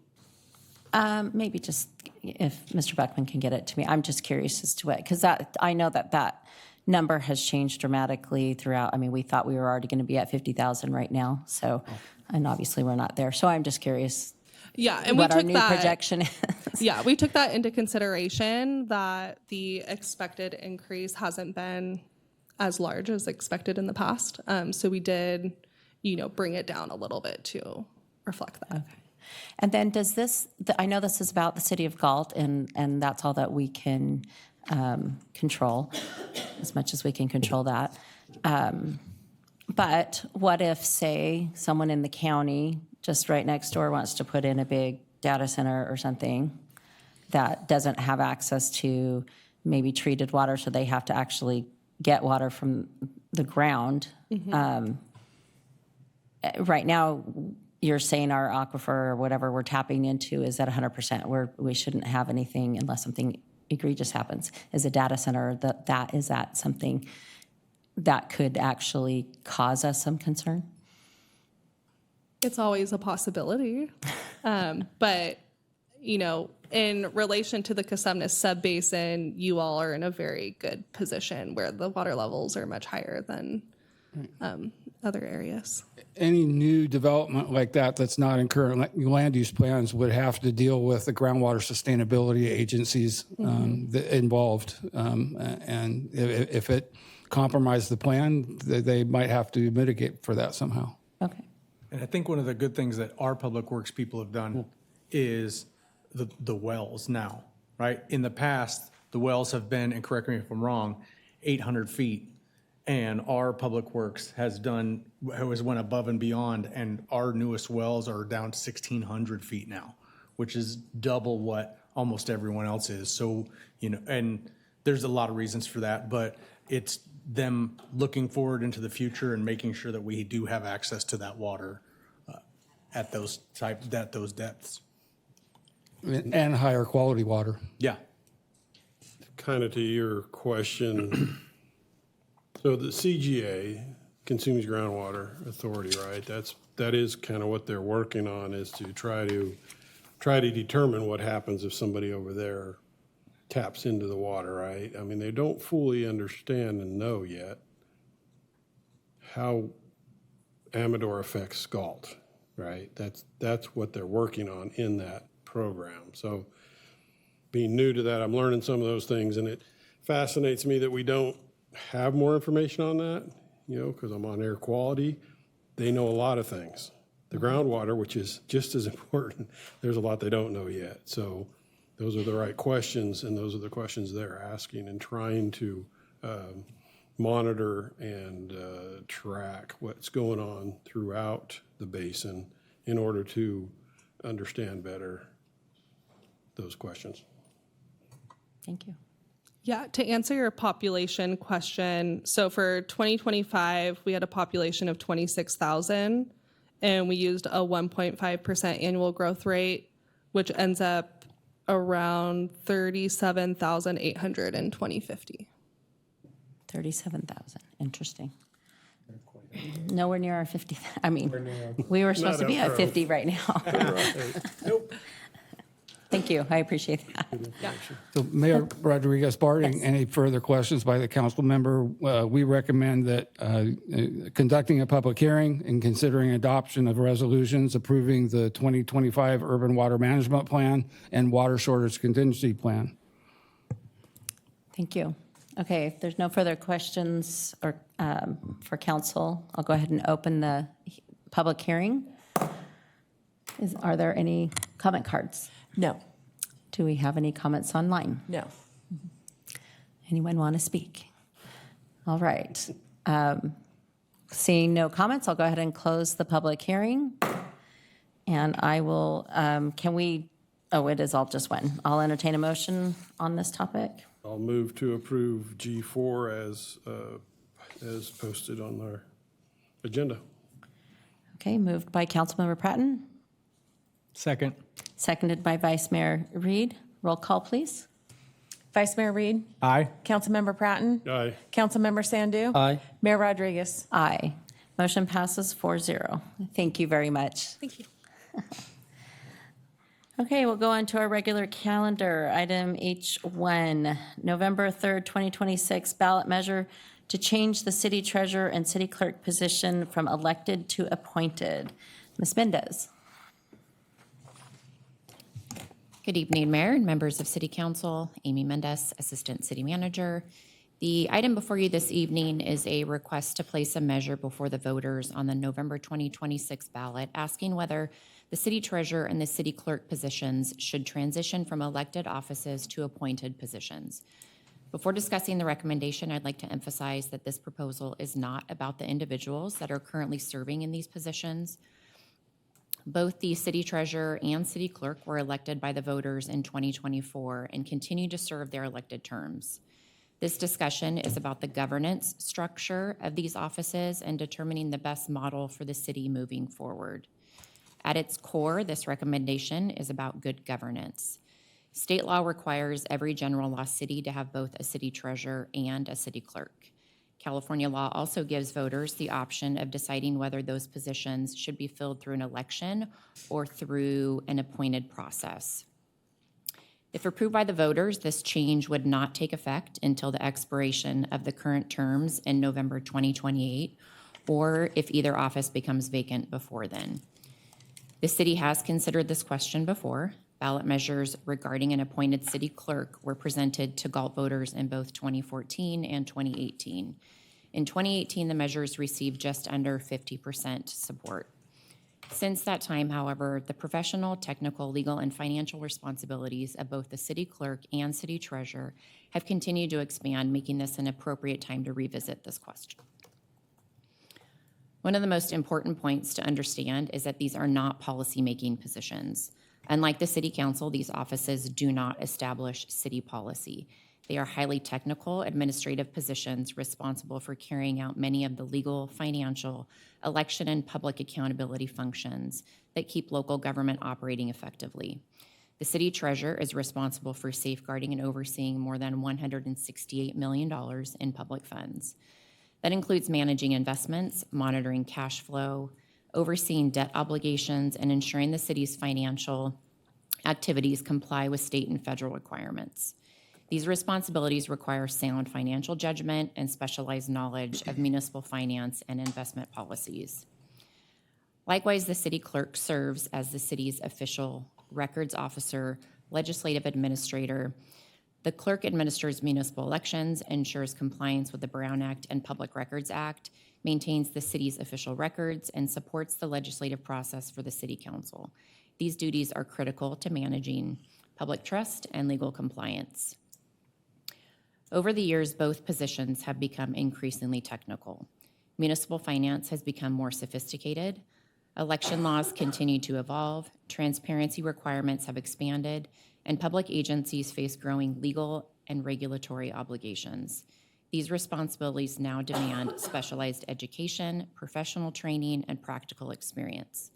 Maybe just if Mr. Beckman can get it to me. I'm just curious as to what, because I know that number has changed dramatically throughout. I mean, we thought we were already going to be at 50,000 right now. So, and obviously we're not there. So I'm just curious. Yeah, and what we our took new that, projection is. Yeah, we took that into consideration that the expected increase hasn't been as large as expected in the past. So we did, bring it down a little bit to reflect that. Okay. And then does this, I know this is about the city of Galt, and that's all that we can control, as much as we can control that. But what if, say, someone in the county just right next door wants to put in a big data center or something that doesn't have access to maybe treated water, so they have to actually get water from the ground? Right now, you're saying our aquifer or whatever we're tapping into is at 100%. We shouldn't have anything unless something egregious happens. Is a data center is that something that could actually cause us some concern? It's always a possibility. But, in relation to the Cosumnes subbasin, you all are in a very good position where the water levels are much higher than other areas. Any new development like that's not in current land use plans would have to deal with the groundwater sustainability agencies involved. And if it compromised the plan, they might have to mitigate for that somehow. Okay. And I think one of the good things that our public works people have done is the wells now, right? In the past, the wells have been, and correct me if I'm wrong, 800 feet. And our public works has went above and beyond, and our newest wells are down to 1,600 feet now, which is double what almost everyone else is. So, and there's a lot of reasons for that, but it's them looking forward into the future and making sure that we do have access to that water at those depths. And higher quality water. Yeah. Kind of to your question, so the CGA, Consumers Groundwater Authority, right? That is kind of what they're working on, is to try to determine what happens if somebody over there taps into the water, right? I mean, they don't fully understand and know yet how Amador affects Galt, right? That's what they're working on in that program. So being new to that, I'm learning some of those things, and it fascinates me that we don't have more information on that, because I'm on air quality. They know a lot of things. The groundwater, which is just as important, there's a lot they don't know yet. So those are the right questions, and those are the questions they're asking and trying to monitor and track what's going on throughout the basin in order to understand better those questions. Thank you. Yeah, to answer your population question, so for 2025, we had a population of 26,000, and we used a 1.5% annual growth rate, which ends up around 37,800 in 2050. 37,000. Interesting. Nowhere near our 50. I mean, we were supposed to be at 50 right now. Nope. Thank you. I appreciate that. So Mayor Rodriguez, barring any further questions by the council member, we recommend that conducting a public hearing and considering adoption of resolutions approving the 2025 Urban Water Management Plan and Water Shortage Contingency Plan. Thank you. Okay, if there's no further questions or for council, I'll go ahead and open the public hearing. Are there any comment cards? No. Do we have any comments online? No. Anyone want to speak? All right. Seeing no comments, I'll go ahead and close the public hearing. And I will, it is all just one. I'll entertain a motion on this topic. I'll move to approve G4 as posted on our agenda. Okay, moved by Councilmember Pratton, Second. seconded by Vice Mayor Reed. Roll call, please. Vice Mayor Reed? Aye. Councilmember Pratton? Aye. Councilmember Sandu? Aye. Mayor Rodriguez? Aye. Motion passes 4-0. Thank you very much. Thank you. Okay, we'll go on to our regular calendar. Item H1, November 3rd, 2026, ballot measure to change the city treasurer and city clerk position from elected to appointed. Ms. Mendez. Good evening, Mayor and members of City Council. Amy Mendez, Assistant City Manager. The item before you this evening is a request to place a measure before the voters on the November 2026 ballot, asking whether the city treasurer and the city clerk positions should transition from elected offices to appointed positions. Before discussing the recommendation, I'd like to emphasize that this proposal is not about the individuals that are currently serving in these positions. Both the city treasurer and city clerk were elected by the voters in 2024 and continue to serve their elected terms. This discussion is about the governance structure of these offices and determining the best model for the city moving forward. At its core, this recommendation is about good governance. State law requires every general law city to have both a city treasurer and a city clerk. California law also gives voters the option of deciding whether those positions should be filled through an election or through an appointed process. If approved by the voters, this change would not take effect until the expiration of the current terms in November 2028, or if either office becomes vacant before then. The city has considered this question before. Ballot measures regarding an appointed city clerk were presented to Galt voters in both 2014 and 2018. In 2018, the measures received just under 50% support. Since that time, however, the professional, technical, legal, and financial responsibilities of both the city clerk and city treasurer have continued to expand, making this an appropriate time to revisit this question. One of the most important points to understand is that these are not policy-making positions. Unlike the city council, these offices do not establish city policy. They are highly technical administrative positions responsible for carrying out many of the legal, financial, election, and public accountability functions that keep local government operating effectively. The city treasurer is responsible for safeguarding and overseeing more than $168 million in public funds. That includes managing investments, monitoring cash flow, overseeing debt obligations, and ensuring the city's financial activities comply with state and federal requirements. These responsibilities require sound financial judgment and specialized knowledge of municipal finance and investment policies. Likewise, the city clerk serves as the city's official records officer, legislative administrator. The clerk administers municipal elections, ensures compliance with the Brown Act and Public Records Act, maintains the city's official records, and supports the legislative process for the city council. These duties are critical to managing public trust and legal compliance. Over the years, both positions have become increasingly technical. Municipal finance has become more sophisticated. Election laws continue to evolve. Transparency requirements have expanded, and public agencies face growing legal and regulatory obligations. These responsibilities now demand specialized education, professional training, and practical experience.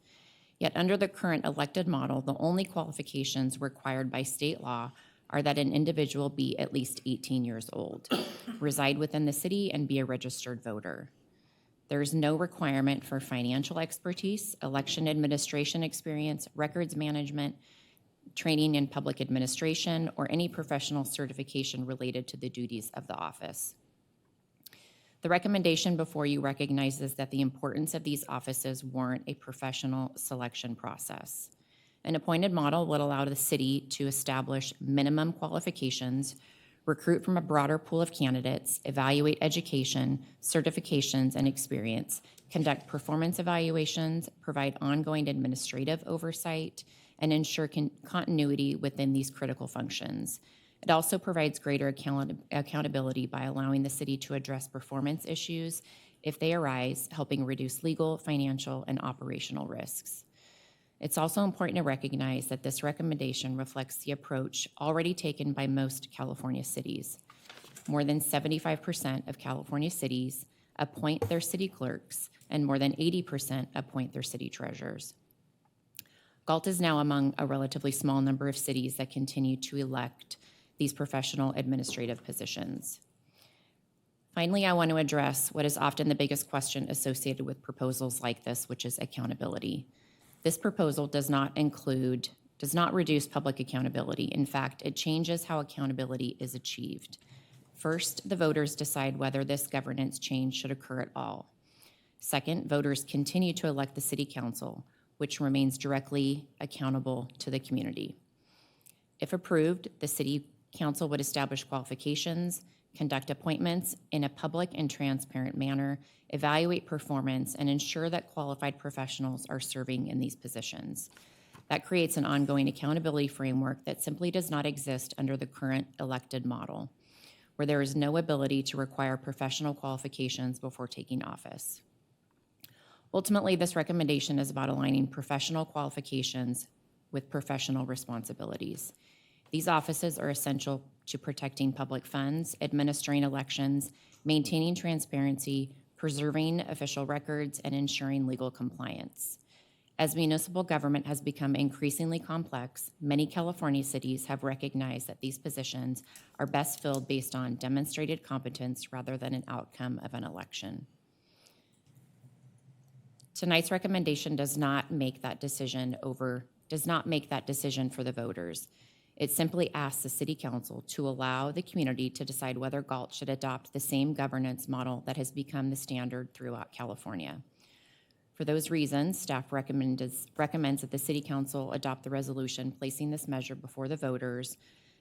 Yet under the current elected model, the only qualifications required by state law are that an individual be at least 18 years old, reside within the city, and be a registered voter. There is no requirement for financial expertise, election administration experience, records management, training in public administration, or any professional certification related to the duties of the office. The recommendation before you recognizes that the importance of these offices warrant a professional selection process. An appointed model would allow the city to establish minimum qualifications, recruit from a broader pool of candidates, evaluate education, certifications, and experience, conduct performance evaluations, provide ongoing administrative oversight, and ensure continuity within these critical functions. It also provides greater accountability by allowing the city to address performance issues if they arise, helping reduce legal, financial, and operational risks. It's also important to recognize that this recommendation reflects the approach already taken by most California cities. More than 75% of California cities appoint their city clerks, and more than 80% appoint their city treasurers. Galt is now among a relatively small number of cities that continue to elect these professional administrative positions. Finally, I want to address what is often the biggest question associated with proposals like this, which is accountability. This proposal does not reduce public accountability. In fact, it changes how accountability is achieved. First, the voters decide whether this governance change should occur at all. Second, voters continue to elect the city council, which remains directly accountable to the community. If approved, the city council would establish qualifications, conduct appointments in a public and transparent manner, evaluate performance, and ensure that qualified professionals are serving in these positions. That creates an ongoing accountability framework that simply does not exist under the current elected model, where there is no ability to require professional qualifications before taking office. Ultimately, this recommendation is about aligning professional qualifications with professional responsibilities. These offices are essential to protecting public funds, administering elections, maintaining transparency, preserving official records, and ensuring legal compliance. As municipal government has become increasingly complex, many California cities have recognized that these positions are best filled based on demonstrated competence rather than an outcome of an election. Tonight's recommendation does not make that decision for the voters. It simply asks the city council to allow the community to decide whether Galt should adopt the same governance model that has become the standard throughout California. For those reasons, staff recommends that the city council adopt the resolution placing this measure before the voters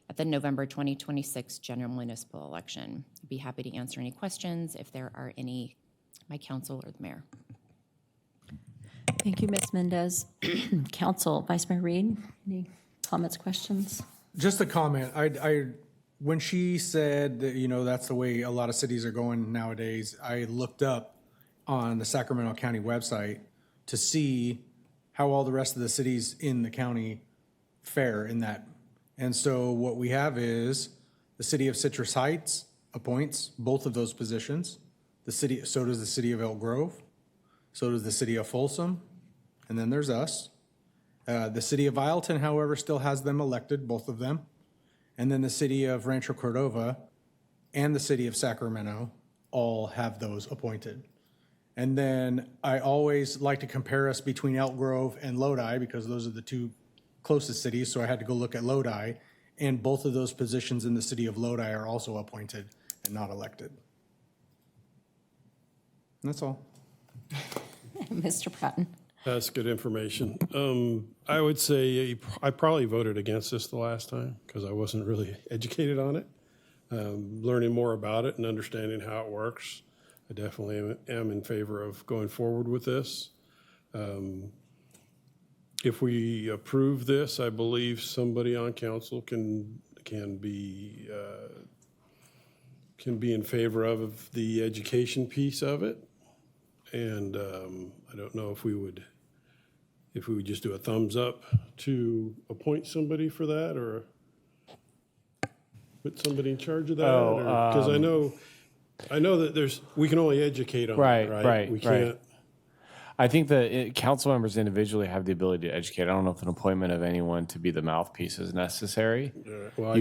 at the November 2026 general municipal election. I'd be happy to answer any questions if there are any, my council or the mayor. Thank you, Ms. Mendez. Council, Vice Mayor Reed, any comments, questions? Just a comment. When she said that, that's the way a lot of cities are going nowadays, I looked up on the Sacramento County website to see how all the rest of the cities in the county fare in that. And so what we have is the city of Citrus Heights appoints both of those positions. So does the city of Elk Grove. So does the city of Folsom. And then there's us. The city of Ileton, however, still has them elected, both of them. And then the city of Rancho Cordova and the city of Sacramento all have those appointed. And then I always like to compare us between Elk Grove and Lodi because those are the two closest cities, so I had to go look at Lodi. And both of those positions in the city of Lodi are also appointed and not elected. And that's all. Mr. Pratton. That's good information. I would say I probably voted against this the last time because I wasn't really educated on it. Learning more about it and understanding how it works, I definitely am in favor of going forward with this. If we approve this, I believe somebody on council can be in favor of the education piece of it. And I don't know if we would just do a thumbs up to appoint somebody for that or put somebody in charge of that. Because I know that we can only educate on it, right? We can't. I think that council members individually have the ability to educate. I don't know if an appointment of anyone to be the mouthpiece is necessary. Well,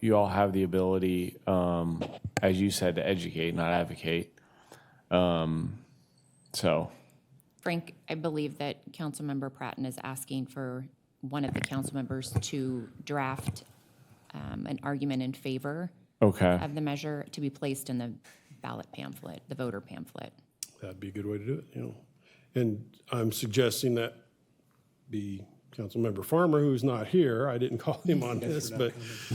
you all have the ability, as you said, to educate, not advocate. So, Frank, I believe that Councilmember Pratton is asking for one of the council members to draft an argument in favor Okay. of the measure to be placed in the ballot pamphlet, the voter pamphlet. That'd be a good way to do it, you know. And I'm suggesting that be Councilmember Farmer, who's not here. I didn't call him on this, but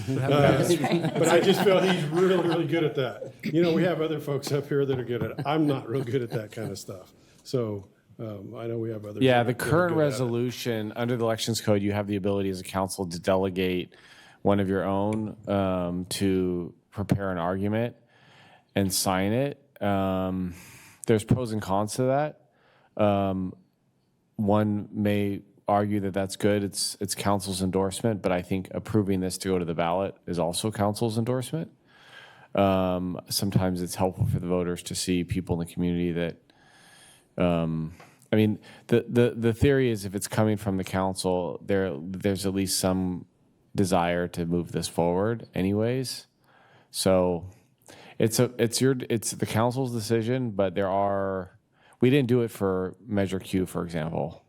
I just feel he's really, really good at that. You know, we have other folks up here that are good at it. I'm not real good at that kind of stuff. So I know we have others. Yeah, that the are good current at it. resolution, under the Elections Code, you have the ability as a council to delegate one of your own to prepare an argument and sign it. There's pros and cons to that. One may argue that that's good. It's council's endorsement, but I think approving this to go to the ballot is also council's endorsement. Sometimes it's helpful for the voters to see people in the community that, I mean, the theory is if it's coming from the council, there's at least some desire to move this forward anyways. So it's the council's decision, but we didn't do it for Measure Q, for example.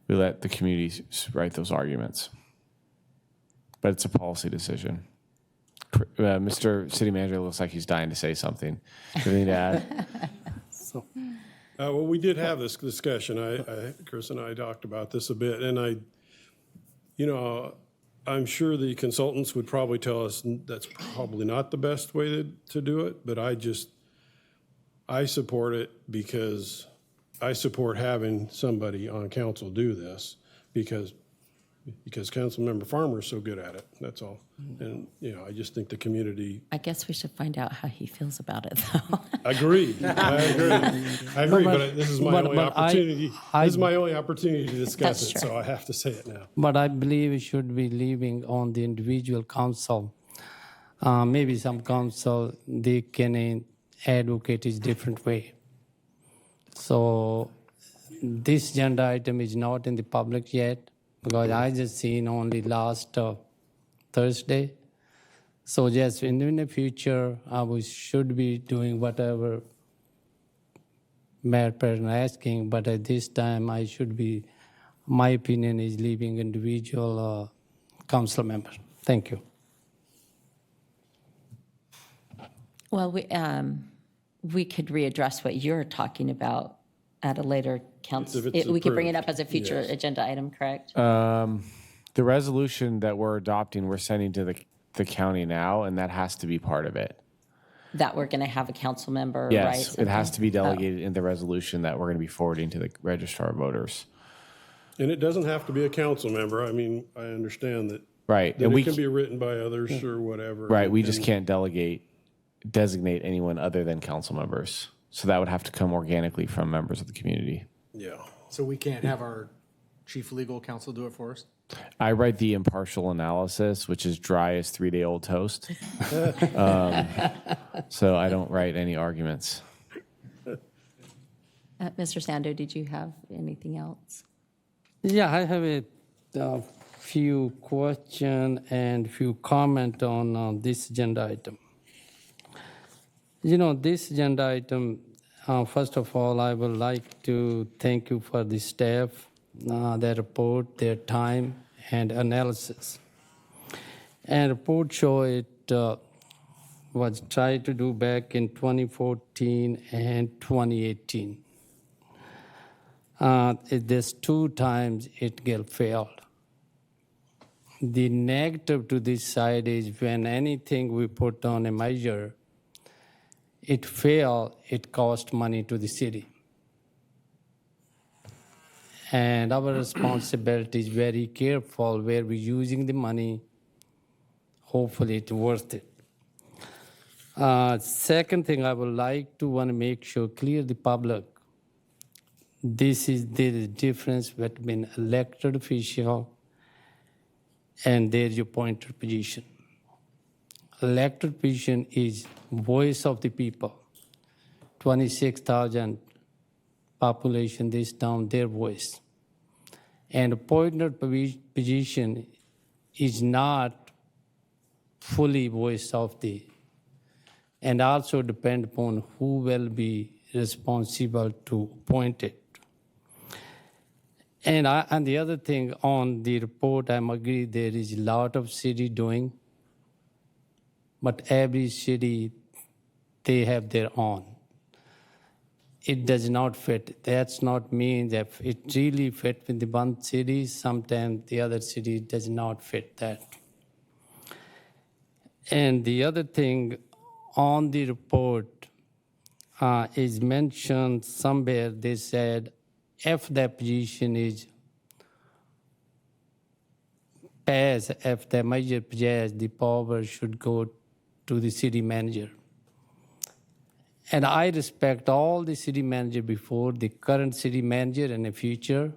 We let the community write those arguments. But it's a policy decision. Mr. City Manager looks like he's dying to say something. Anything to add? Well, we did have this discussion. Chris and I talked about this a bit, and I'm sure the consultants would probably tell us that's probably not the best way to do it, but I support it because I support having somebody on council do this because Councilmember Farmer is so good at it. That's all. And, I just think the community. I guess we should find out how he feels about it, though. Agreed. I agree, but this is my only opportunity. This is my only opportunity to discuss it, so I have to say it now. But I believe it should be leaving on the individual council. Maybe some council, they can advocate it different way. So this agenda item is not in the public yet because I just seen only last Thursday. So yes, in the future, we should be doing whatever Mayor President asking, but at this time, my opinion is leaving individual council members. Thank you. Well, we could readdress what you're talking about at a later council. If it's We could bring it up approved, as a future yes. agenda item, correct? The resolution that we're adopting, we're sending to the county now, and that has to be part of it. That we're going to have a council member, right? Yes, it has to be something? delegated in the resolution that we're going to be forwarding to the registrar of voters. And it doesn't have to be a council member. I mean, I understand that. Right, That and it can be written by others or whatever. right, we just And- can't designate anyone other than council members. So that would have to come organically from members of the community. Yeah. So we can't have our chief legal counsel do it for us? I write the impartial analysis, which is dry as 3-day-old toast. So I don't write any arguments. Mr. Sando, did you have anything else? Yeah, I have a few questions and few comment on this agenda item. This agenda item, first of all, I would like to thank you for the staff, their report, their time, and analysis. And report show it was tried to do back in 2014 and 2018. There's 2 times it failed. The negative to this side is when anything we put on a measure, it failed, it cost money to the city. And our responsibility is very careful where we're using the money. Hopefully it's worth it. Second thing I would like to want to make sure, clear the public. There is difference between elected official and there's your appointed position. Elected position is voice of the people. 26,000 population this town, their voice. And appointed position is not fully voice of the, and also depend upon who will be responsible to appoint it. And the other thing on the report, I'm agree there is a lot of city doing, but every city, they have their own. It does not fit. That's not mean that it really fit with the one city, sometimes the other city does not fit that. And the other thing on the report is mentioned somewhere, they said, if the position is passed, if the measure passed, the power should go to the city manager. And I respect all the city manager before, the current city manager and the future.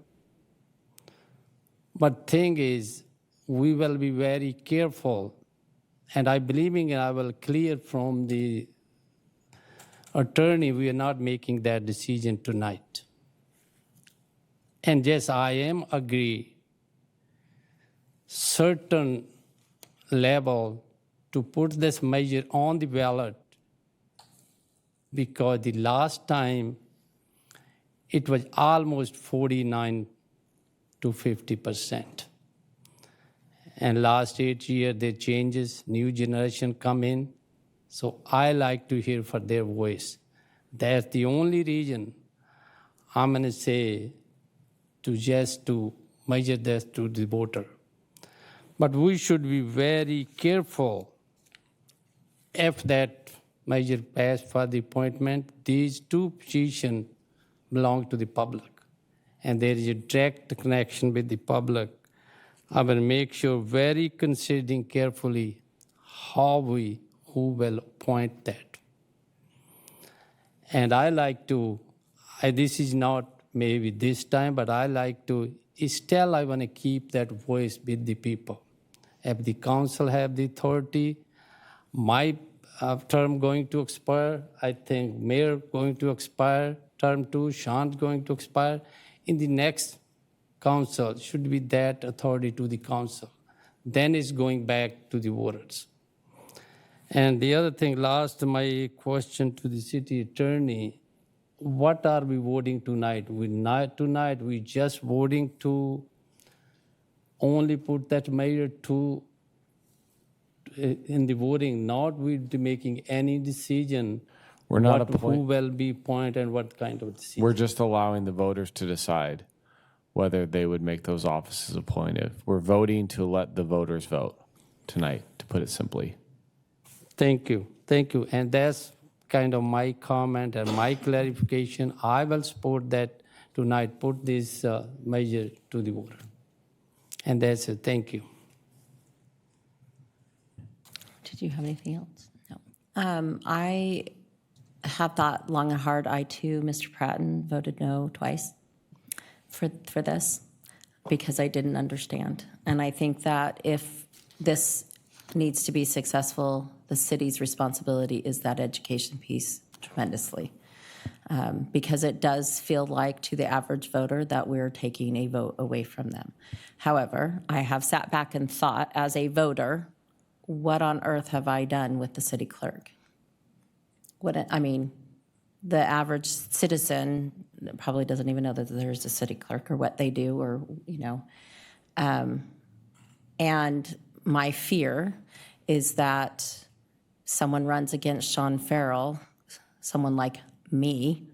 But thing is, we will be very careful. And I believing I will clear from the attorney, we are not making that decision tonight. And yes, I am agree certain level to put this measure on the ballot, because the last time it was almost 49 to 50%. And last 8 years, there changes, new generation come in. So I like to hear for their voice. That's the only reason I'm gonna say to measure this to the voter. But we should be very careful if that measure passed for the appointment. These two positions belong to the public, and there is a direct connection with the public. I will make sure very considering carefully who will appoint that. And I like to, this is not maybe this time, but I like to, still I want to keep that voice with the people. If the council have the authority, my term going to expire, I think mayor going to expire, term 2, Sean's going to expire. In the next council, should be that authority to the council. Then it's going back to the voters. And the other thing, last, my question to the city attorney, what are we voting tonight? Tonight, we just voting to only put that measure in the voting, not we making any decision We're not who will be appointed and what kind of decision. We're just allowing the voters to decide whether they would make those offices appointive. We're voting to let the voters vote tonight, to put it simply. Thank you. And that's kind of my comment and my clarification. I will support that tonight, put this measure to the voter. And that's it. Thank you. Did you have anything else? No. I have thought long and hard. I too, Mr. Pratton, voted no twice for this because I didn't understand. And I think that if this needs to be successful, the city's responsibility is that education piece tremendously. Because it does feel like to the average voter that we're taking a vote away from them. However, I have sat back and thought as a voter, what on earth have I done with the city clerk? The average citizen probably doesn't even know that there's a city clerk or what they do or, and my fear is that someone runs against Sean Farrell, someone like me,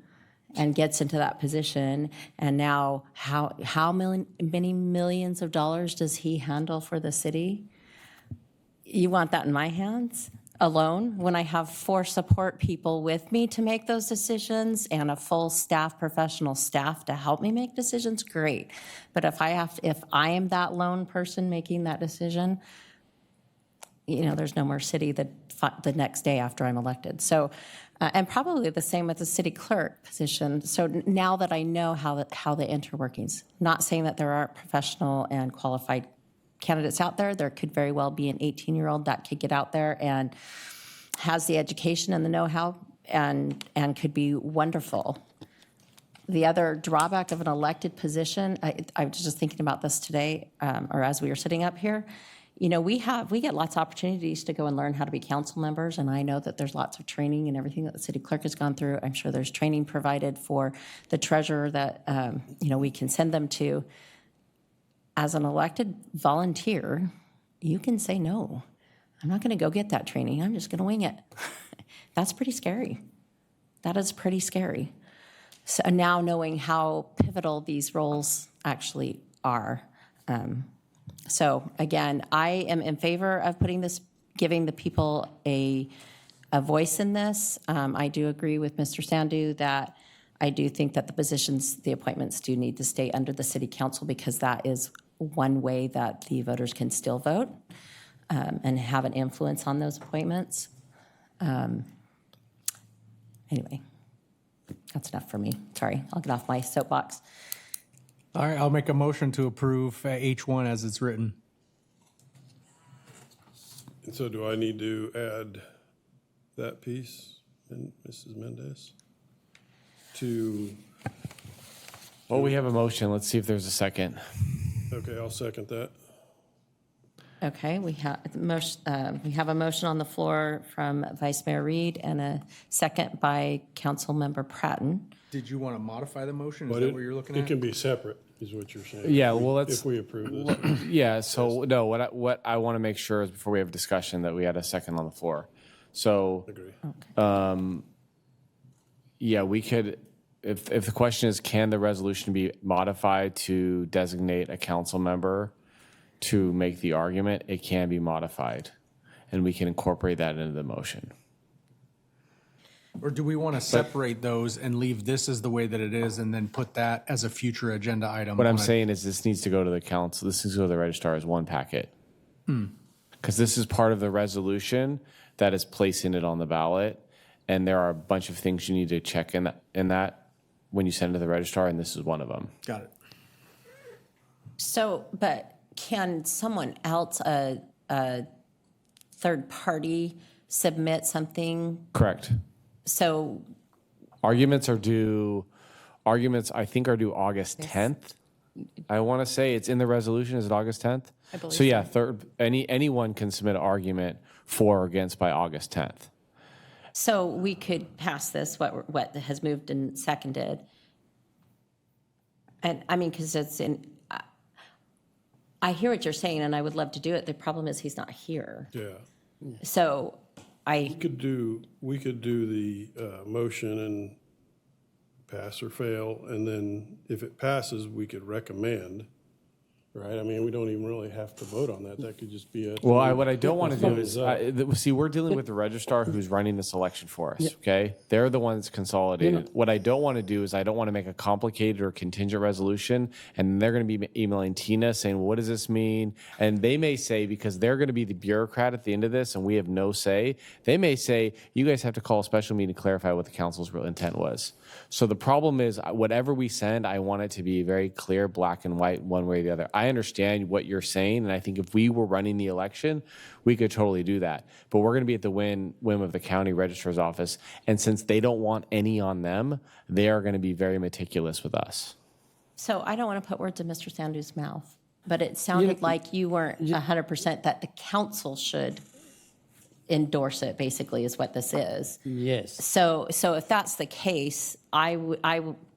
and gets into that position, and now how many millions of dollars does he handle for the city? You want that in my hands alone when I have 4 support people with me to make those decisions and a full staff, professional staff to help me make decisions? Great. But if I am that lone person making that decision, there's no more city the next day after I'm elected. So, and probably the same with the city clerk position. So now that I know how the interworkings, not saying that there aren't professional and qualified candidates out there. There could very well be an 18-year-old that could get out there and has the education and the know-how and could be wonderful. The other drawback of an elected position, I was just thinking about this today, or as we were sitting up here, we get lots of opportunities to go and learn how to be council members, and I know that there's lots of training and everything that the city clerk has gone through. I'm sure there's training provided for the treasurer that, we can send them to. As an elected volunteer, you can say, no, I'm not going to go get that training. I'm just going to wing it. That's pretty scary. That is pretty scary. So now knowing how pivotal these roles actually are. So again, I am in favor of giving the people a voice in this. I do agree with Mr. Sandu that I do think that the appointments do need to stay under the city council, because that is one way that the voters can still vote and have an influence on those appointments. Anyway, that's enough for me. Sorry, I'll get off my soapbox. All right, I'll make a motion to approve H1 as it's written. And so do I need to add that piece, and Mrs. Mendez, to, Well, we have a motion. Let's see if there's a second. okay, I'll second that. Okay, we have a motion on the floor from Vice Mayor Reed and a second by Councilmember Pratton. Did you want to modify the motion? Is But that what you're looking It at? can be separate, is what you're saying. Yeah, if we- well, let's- If we approve this. Yeah, so no, what I want to make sure is before we have a discussion that we had a second on the floor. So, Agree. yeah, we could, if the question is, can the resolution be modified to designate a council member to make the argument, it can be modified. And we can incorporate that into the motion. Or do we want to separate those and leave this as the way that it is and then put that as a future agenda item? What I'm on a- saying is this needs to go to the council, this needs to go to the registrar as one packet. Because this is part of the resolution that is placing it on the ballot. And there are a bunch of things you need to check in that when you send it to the registrar, and this is one of them. Got it. So, but can someone else, a third party, submit something? Correct. So, Arguments, I think, are due August 10th. I want to say it's in the resolution. Is it August 10th? I believe so. Yeah, anyone can submit an argument for or against by August 10th. so we could pass this, what has moved and seconded. And I mean, because I hear what you're saying, and I would love to do it. The problem is he's not here. Yeah. So We could do the motion and pass or fail, and then if it passes, we could recommend, right? I mean, we don't even really have to vote on that. That could just be a. Well, what I don't want to do thumbs is, up. see, we're dealing with the registrar who's running this election for us, okay? They're the ones consolidated. What I don't want to do is I don't want to make a complicated or contingent resolution, and they're going to be emailing Tina saying, what does this mean? And they may say, because they're going to be the bureaucrat at the end of this, and we have no say, they may say, you guys have to call a special meeting to clarify what the council's real intent was. So the problem is, whatever we send, I want it to be very clear, black and white, one way or the other. I understand what you're saying, and I think if we were running the election, we could totally do that. But we're going to be at the whim of the county registrar's office, and since they don't want any on them, they are going to be very meticulous with us. So I don't want to put words in Mr. Sandu's mouth, but it sounded like you weren't 100% that the council should endorse it, basically, is what this is. Yes. So if that's the case, I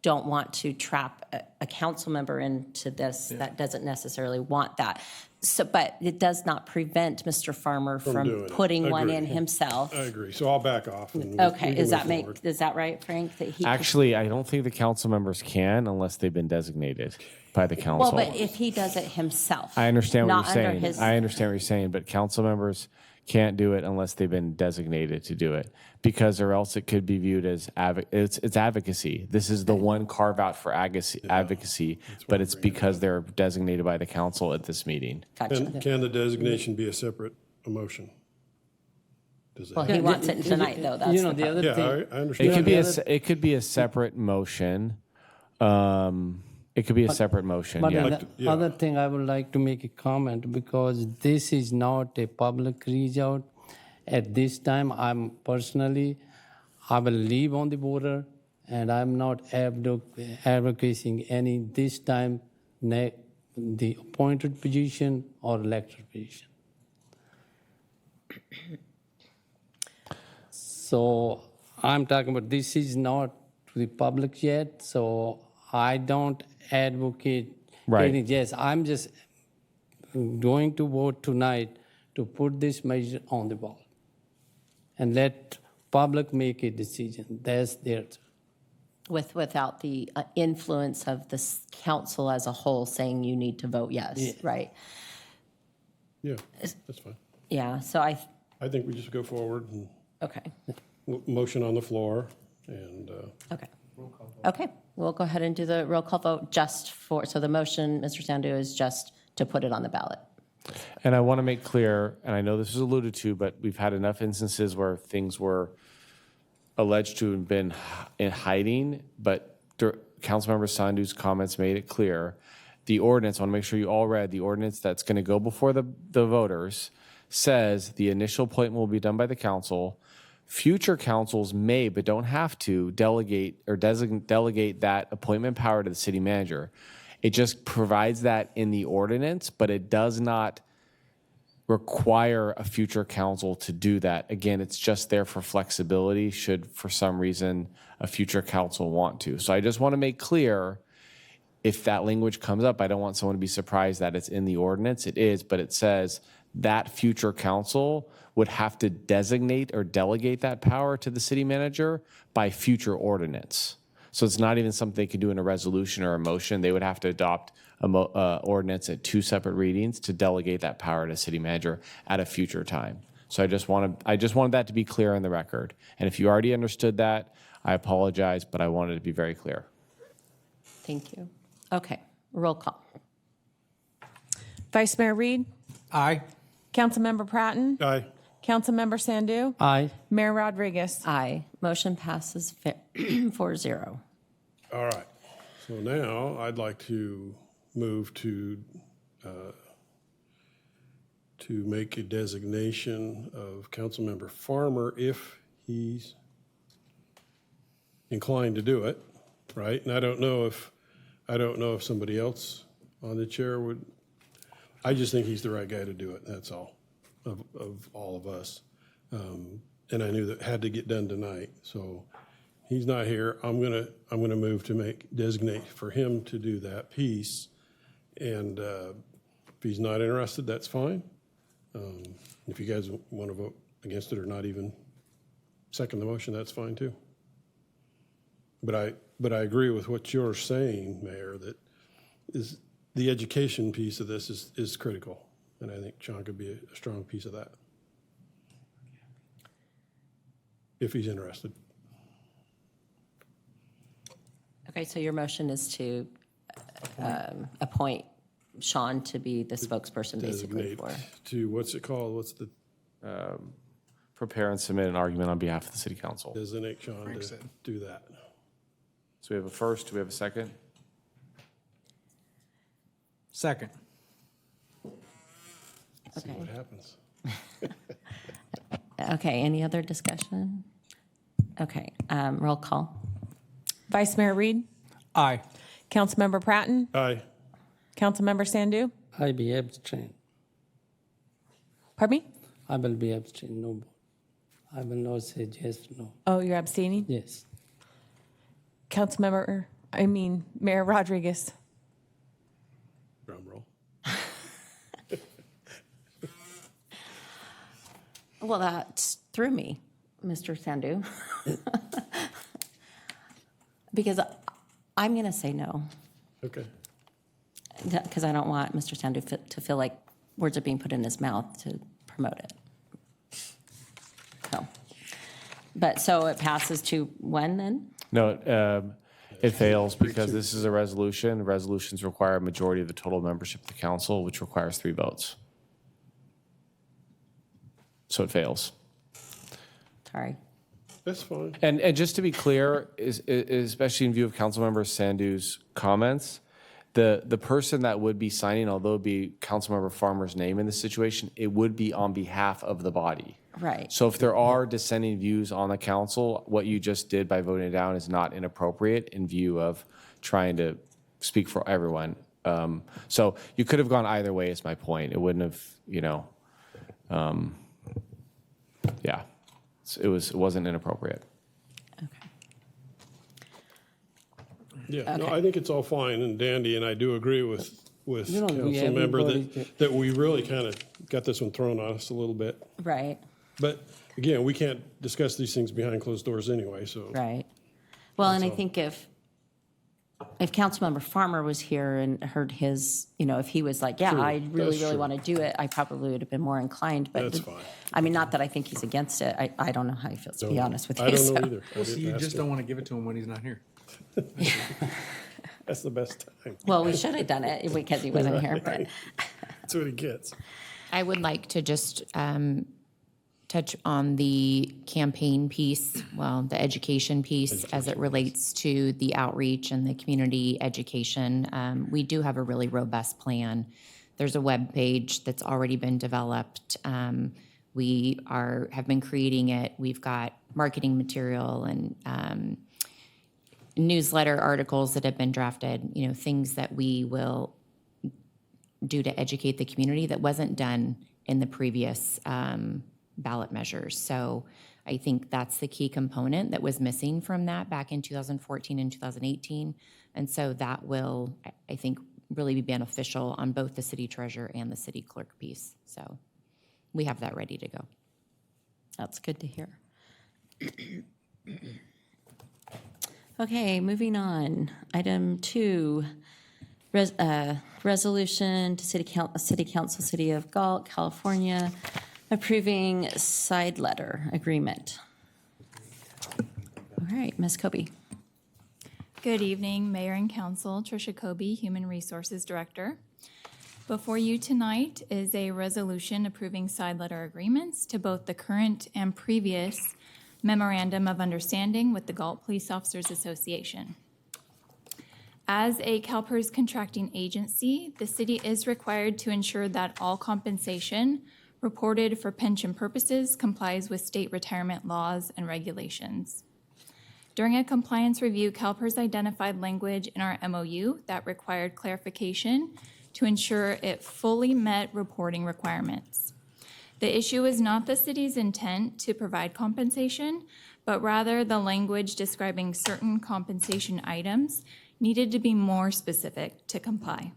don't want to trap a council member into this that doesn't necessarily want that. So, but it does not prevent Mr. Farmer doing from it. putting one Agree. in himself. I agree. So I'll back off. And Okay, we can is move forward. that right, Frank? That he Actually, I don't think the council members can unless they've been designated by the council. well, but if he does it himself, I understand what not you're under saying. his- I understand what you're saying, but council members can't do it unless they've been designated to do it, because or else it could be viewed as it's advocacy. This is the one carve out for advocacy, but it's because they're designated by the council at this meeting. Gotcha. Can the designation be a separate motion? Does it Well, have- he wants it tonight, though. That's You know, the the part. other Yeah, thing. I understand. It could be a separate motion. It could be a separate motion. But Yeah. the other thing I would like to make a comment, because this is not a public reach out. At this time, I will leave on the border, and I'm not advocating any this time the appointed position or elected position. So I'm talking about this is not to the public yet, so I don't advocate. Right. any- Yes, I'm just going to vote tonight to put this measure on the ball and let public make a decision. That's their. Without the influence of the council as a whole saying you need to vote yes, Yeah. right? Yeah, that's fine. Yeah, so I think we just go forward and okay, motion on the floor and, okay. Okay, we'll go ahead and do the roll call vote just for, so the motion, Mr. Sandu, is just to put it on the ballot. And I want to make clear, and I know this was alluded to, but we've had enough instances where things were alleged to have been in hiding, but Councilmember Sandu's comments made it clear. The ordinance, I want to make sure you all read, the ordinance that's going to go before the voters says the initial appointment will be done by the council. Future councils may, but don't have to, delegate or delegate that appointment power to the city manager. It just provides that in the ordinance, but it does not require a future council to do that. Again, it's just there for flexibility should for some reason a future council want to. So I just want to make clear, if that language comes up, I don't want someone to be surprised that it's in the ordinance. It is, but it says that future council would have to designate or delegate that power to the city manager by future ordinance. So it's not even something they could do in a resolution or a motion. They would have to adopt a ordinance at 2 separate readings to delegate that power to city manager at a future time. So I just wanted that to be clear on the record. And if you already understood that, I apologize, but I wanted to be very clear. Thank you. Okay, roll call. Vice Mayor Reed, Aye. Councilmember Pratton, aye. Councilmember Sandu, Aye. Mayor Rodriguez. Aye. Motion passes 4-0. All right. So now I'd like to move to make a designation of Councilmember Farmer if he's inclined to do it, right? And I don't know if somebody else on the chair would. I just think he's the right guy to do it. That's all, of all of us. And I knew that had to get done tonight. So he's not here. I'm gonna move to designate for him to do that piece. And if he's not interested, that's fine. If you guys want to vote against it or not even second the motion, that's fine too. But I agree with what you're saying, Mayor, that is the education piece of this is critical. And I think Sean could be a strong piece of that. If he's interested. Okay, so your motion is to appoint Sean to be the spokesperson basically Designate for. to, what's it called? What's the, Prepare and submit an argument on behalf of the city council. designate Sean to do that? So we have a first, do we have a second? Second. See what happens. Okay, any other discussion? Okay, roll call. Vice Mayor Reed, Aye. Councilmember Pratton, Aye. Councilmember Sandu. I be abstain. Pardon me? I will be abstain. No vote. I will not say yes, no. Oh, you're abstaining? Yes. Mayor Rodriguez. Drum roll. Well, that threw me, Mr. Sandu. Because I'm going to say no, Okay. because I don't want Mr. Sandu to feel like words are being put in his mouth to promote it. So it passes to when then? No, it fails because this is a resolution. Resolutions require a majority of the total membership of the council, which requires 3 votes. So it fails. Sorry. That's fine. And just to be clear, especially in view of Councilmember Sandu's comments, the person that would be signing, although it would be Councilmember Farmer's name in this situation, it would be on behalf of the body. Right. So if there are dissenting views on the council, what you just did by voting it down is not inappropriate in view of trying to speak for everyone. So you could have gone either way is my point. It wouldn't have, yeah. It wasn't inappropriate. Okay. Yeah, no, I think it's all fine and dandy, and I do agree with You know, council member everybody- that we really kind of got this one thrown on us a little bit. Right, But again, we can't discuss these things behind closed doors anyway, so. right. Well, and I all. think if Councilmember Farmer was here and heard his, if he was like, yeah, True, I really, that's really true. want to do it, I probably would have been more inclined, but. That's fine. I mean, not that I think he's against it. I don't know how he feels, to be honest with you. I don't so. know either. I Well, see, didn't you ask just him. don't want to give it to him when he's not here. That's the best time. Well, we should have done it because he wasn't here, but. That's what he gets. I would like to just touch on the campaign piece, the education piece as it relates to the outreach and the community education. We do have a really robust plan. There's a web page that's already been developed. We have been creating it. We've got marketing material and newsletter articles that have been drafted, things that we will do to educate the community that wasn't done in the previous ballot measures. So I think that's the key component that was missing from that back in 2014 and 2018. And so that will, I think, really be beneficial on both the city treasurer and the city clerk piece. So we have that ready to go. That's good to hear. Okay, moving on. Item 2, resolution to City Council, City of Galt, California, approving side letter agreement. All right, Ms. Kobe. Good evening, Mayor and Council. Tricia Kobe, Human Resources Director. Before you tonight is a resolution approving side letter agreements to both the current and previous Memorandum of Understanding with the Galt Police Officers Association. As a CalPERS contracting agency, the city is required to ensure that all compensation reported for pension purposes complies with state retirement laws and regulations. During a compliance review, CalPERS identified language in our MOU that required clarification to ensure it fully met reporting requirements. The issue is not the city's intent to provide compensation, but rather the language describing certain compensation items needed to be more specific to comply.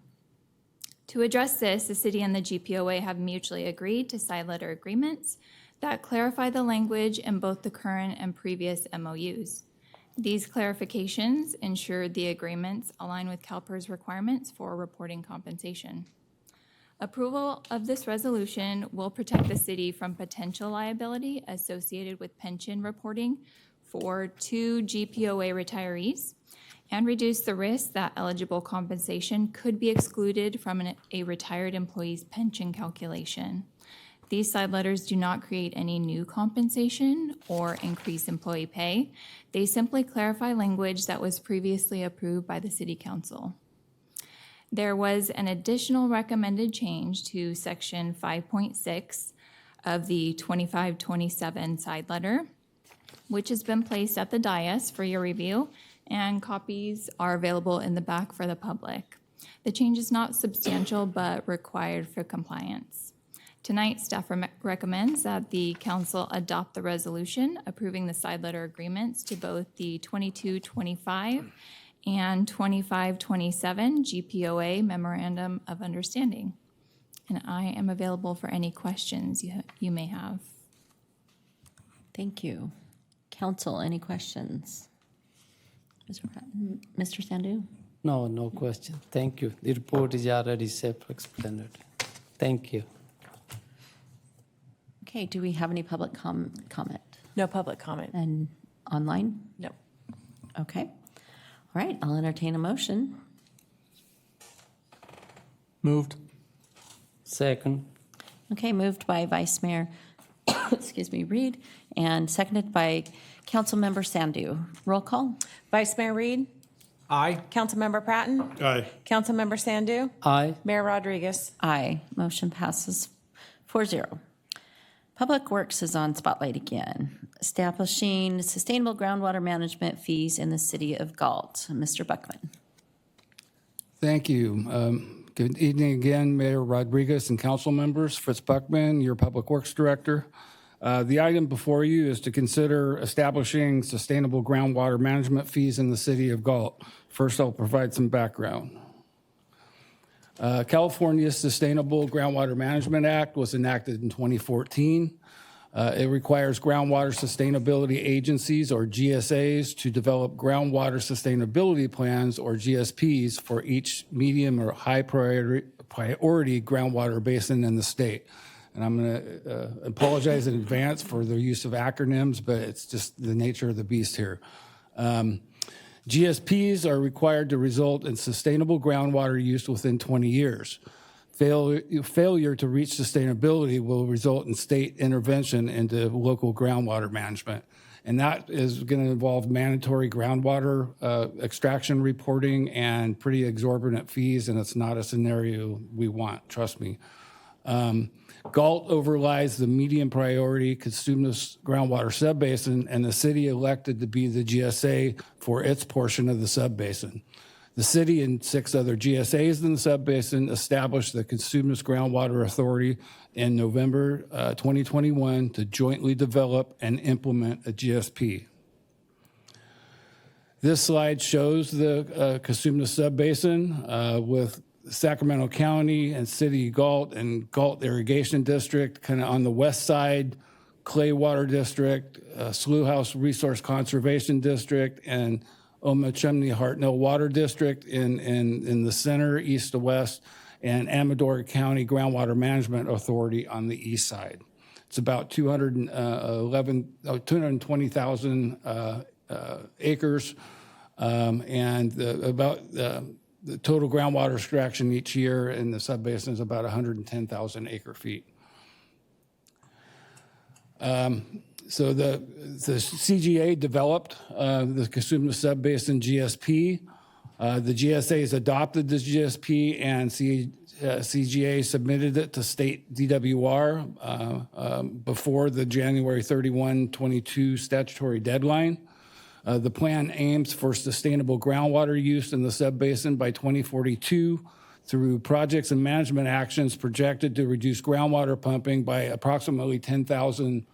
To address this, the city and the GPOA have mutually agreed to side letter agreements that clarify the language in both the current and previous MOUs. These clarifications ensure the agreements align with CalPERS requirements for reporting compensation. Approval of this resolution will protect the city from potential liability associated with pension reporting for 2 GPOA retirees and reduce the risk that eligible compensation could be excluded from a retired employee's pension calculation. These side letters do not create any new compensation or increase employee pay. They simply clarify language that was previously approved by the City Council. There was an additional recommended change to Section 5.6 of the 2527 side letter, which has been placed at the dais for your review, and copies are available in the back for the public. The change is not substantial but required for compliance. Tonight, staff recommends that the council adopt the resolution approving the side letter agreements to both the 2225 and 2527 GPOA Memorandum of Understanding. And I am available for any questions you may have. Thank you. Council, any questions? Mr. Sandhu? No question. Thank you. The report is already self-explanatory. Thank you. Okay, do we have any public comment? No public comment. And online? No. Okay. All right, I'll entertain a motion. Moved. Second. Okay, moved by Vice Mayor, excuse me, Reed, and seconded by Councilmember Sandhu. Roll call? Vice Mayor Reed, Aye. Councilmember Pratton, Aye. Councilmember Sandhu, Aye. Mayor Rodriguez. Aye. Motion passes 4-0. Public Works is on spotlight again, establishing sustainable groundwater management fees in the city of Galt. Mr. Buckman. Thank you. Good evening again, Mayor Rodriguez and council members. Fritz Buckman, your Public Works Director. The item before you is to consider establishing sustainable groundwater management fees in the city of Galt. First, I'll provide some background. California's Sustainable Groundwater Management Act was enacted in 2014. It requires groundwater sustainability agencies, or GSAs, to develop groundwater sustainability plans, or GSPs, for each medium or high priority groundwater basin in the state. And I'm going to apologize in advance for the use of acronyms, but it's just the nature of the beast here. GSPs are required to result in sustainable groundwater use within 20 years. Failure to reach sustainability will result in state intervention into local groundwater management. And that is going to involve mandatory groundwater extraction reporting and pretty exorbitant fees, and it's not a scenario we want, trust me. Galt overlies the medium priority Cosumnes groundwater subbasin, and the city elected to be the GSA for its portion of the subbasin. The city and 6 other GSAs in the subbasin established the Cosumnes Groundwater Authority in November 2021 to jointly develop and implement a GSP. This slide shows the Cosumnes subbasin with Sacramento County and City of Galt and Galt Irrigation District, kind of on the west side, Clay Water District, Slough House Resource Conservation District, and Omachumney Hartnell Water District in the center, east to west, and Amador County Groundwater Management Authority on the east side. It's about 220,000 acres, and the total groundwater extraction each year in the subbasin is about 110,000 acre feet. So the CGA developed the Cosumnes Subbasin GSP. The GSAs adopted this GSP, and CGA submitted it to state DWR before the January 31, 22 statutory deadline. The plan aims for sustainable groundwater use in the subbasin by 2042 through projects and management actions projected to reduce groundwater pumping by approximately 10,000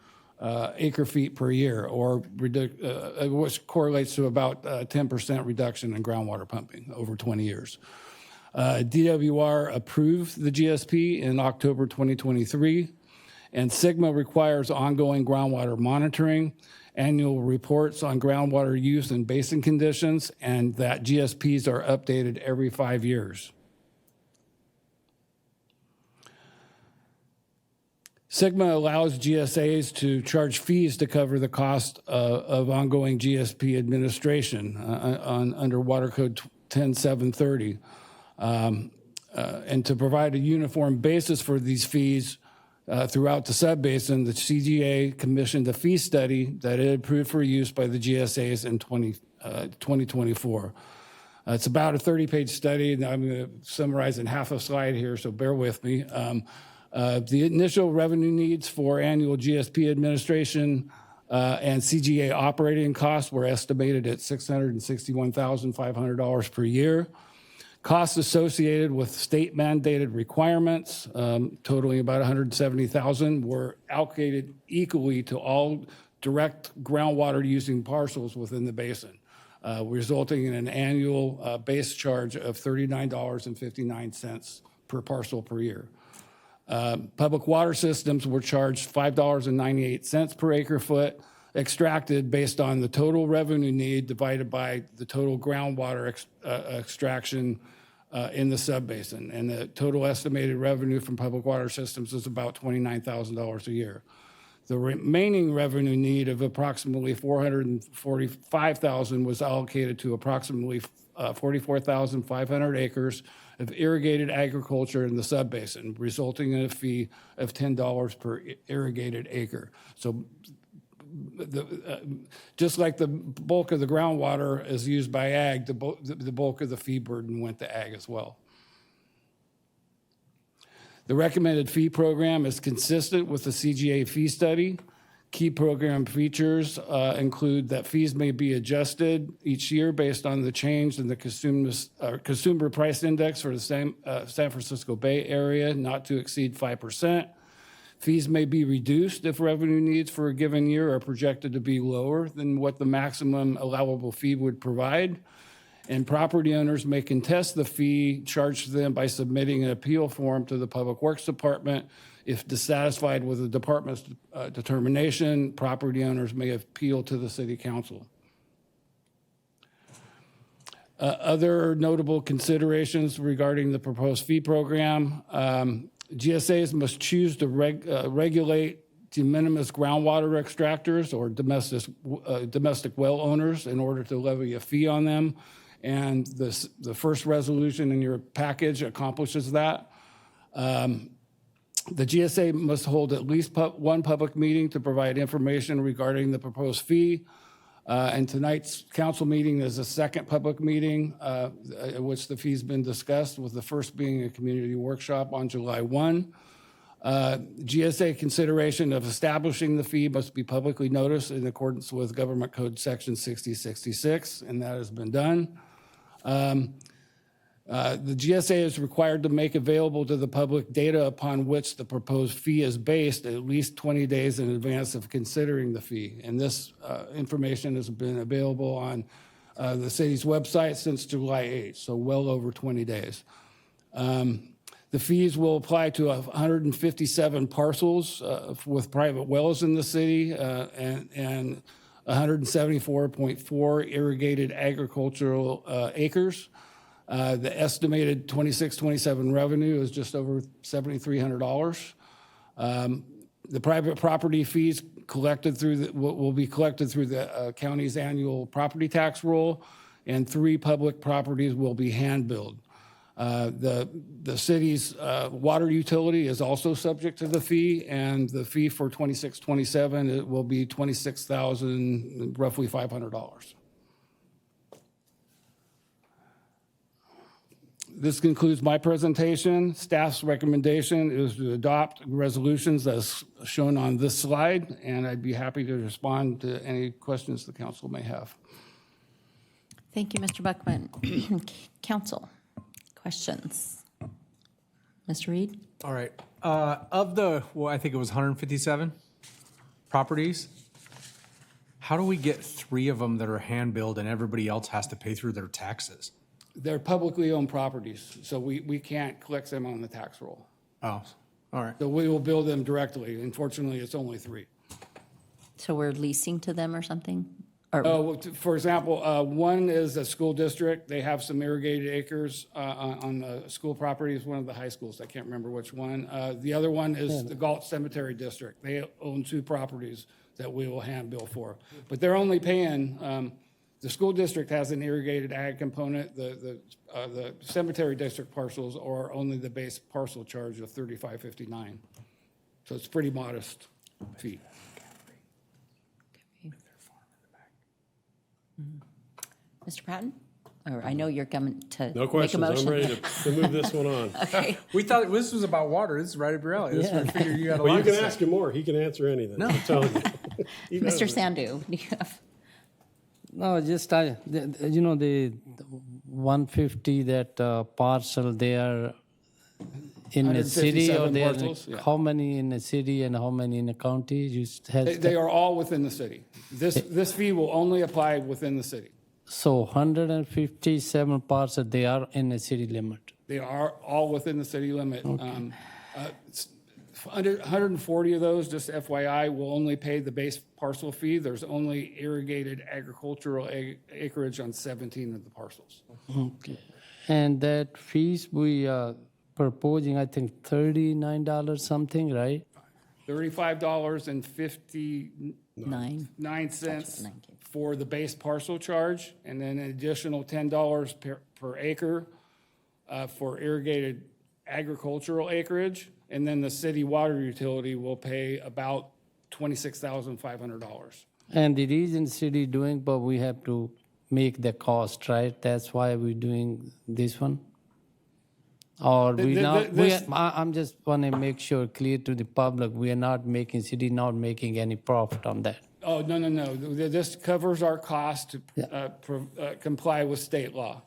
acre feet per year, or which correlates to about 10% reduction in groundwater pumping over 20 years. DWR approved the GSP in October 2023, and SGMA requires ongoing groundwater monitoring, annual reports on groundwater use and basin conditions, and that GSPs are updated every 5 years. SGMA allows GSAs to charge fees to cover the cost of ongoing GSP administration under Water Code 10730, and to provide a uniform basis for these fees throughout the subbasin. The CGA commissioned a fee study that it approved for use by the GSAs in 2024. It's about a 30-page study, and I'm going to summarize in half a slide here, so bear with me. The initial revenue needs for annual GSP administration and CGA operating costs were estimated at $661,500 per year. Costs associated with state mandated requirements, totaling about $170,000, were allocated equally to all direct groundwater using parcels within the basin, resulting in an annual base charge of $39.59 per parcel per year. Public water systems were charged $5.98 per acre foot, extracted based on the total revenue need divided by the total groundwater extraction in the subbasin. And the total estimated revenue from public water systems is about $29,000 a year. The remaining revenue need of approximately $445,000 was allocated to approximately 44,500 acres of irrigated agriculture in the subbasin, resulting in a fee of $10 per irrigated acre. So just like the bulk of the groundwater is used by ag, the bulk of the fee burden went to ag as well. The recommended fee program is consistent with the CGA fee study. Key program features include that fees may be adjusted each year based on the change in the consumer price index for the San Francisco Bay Area, not to exceed 5%. Fees may be reduced if revenue needs for a given year are projected to be lower than what the maximum allowable fee would provide. And property owners may contest the fee charged to them by submitting an appeal form to the Public Works Department. If dissatisfied with the department's determination, property owners may appeal to the city council. Other notable considerations regarding the proposed fee program, GSAs must choose to regulate de minimis groundwater extractors or domestic well owners in order to levy a fee on them. And the first resolution in your package accomplishes that. The GSA must hold at least one public meeting to provide information regarding the proposed fee. And tonight's council meeting is a second public meeting at which the fee's been discussed, with the first being a community workshop on July 1. GSA consideration of establishing the fee must be publicly noticed in accordance with Government Code Section 6066, and that has been done. The GSA is required to make available to the public data upon which the proposed fee is based at least 20 days in advance of considering the fee. And this information has been available on the city's website since July 8th, so well over 20 days. The fees will apply to 157 parcels with private wells in the city and 174.4 irrigated agricultural acres. The estimated 26-27 revenue is just over $7,300. The private property fees collected will be collected through the county's annual property tax roll, and 3 public properties will be hand billed. The city's water utility is also subject to the fee, and the fee for 26-27 it will be $26,000, roughly $500. This concludes my presentation. Staff's recommendation is to adopt resolutions as shown on this slide, and I'd be happy to respond to any questions the council may have. Thank you, Mr. Buckman. Council, questions? Mr. Reed? All right. Of the, I think it was 157 properties, how do we get 3 of them that are hand-billed and everybody else has to pay through their taxes? They're publicly owned properties, so we can't collect them on the tax roll. Oh, all right. So we will bill them directly. Unfortunately, it's only 3. So we're leasing to them or something? Or Well, for example, one is a school district. They have some irrigated acres on the school properties, one of the high schools. I can't remember which one. The other one is the Galt Cemetery District. They own 2 properties that we will hand bill for. But they're only paying, the school district has an irrigated ag component. The cemetery district parcels are only the base parcel charge of $35.59. So it's pretty modest fee. Mr. Patton? Or I know you're coming to No make a questions. motion. I'm ready to move this one on. Okay. We thought this was about water. This is right up your alley. This is, we figured you had a Well, lot you to can say. ask him more. He can answer anything. I'm telling you. He knows Mr. it. Sandu, do you have? No, just the 150 that parcel there in the city, or 157 there, parcels, yeah. how many in the city and how many in the county? You They are all within the city. This fee will only apply within the city. So 157 parcels, they are in the city limit. They are all within the city limit. 140 of those, just FYI, will only pay the base parcel fee. There's only irrigated agricultural acreage on 17 of the parcels. Okay. And that fees we are proposing, I think $39 something, right? $35.59 for the base parcel charge, and then an additional $10 per acre for irrigated agricultural acreage. And then the city water utility will pay about $26,500. And the reason city doing, but we have to make the cost, right? That's why we're doing this one? Or we now, I'm just want to make sure clear to the public, we are not making, city not making any profit on that. Oh, no. This covers our cost to comply with state law.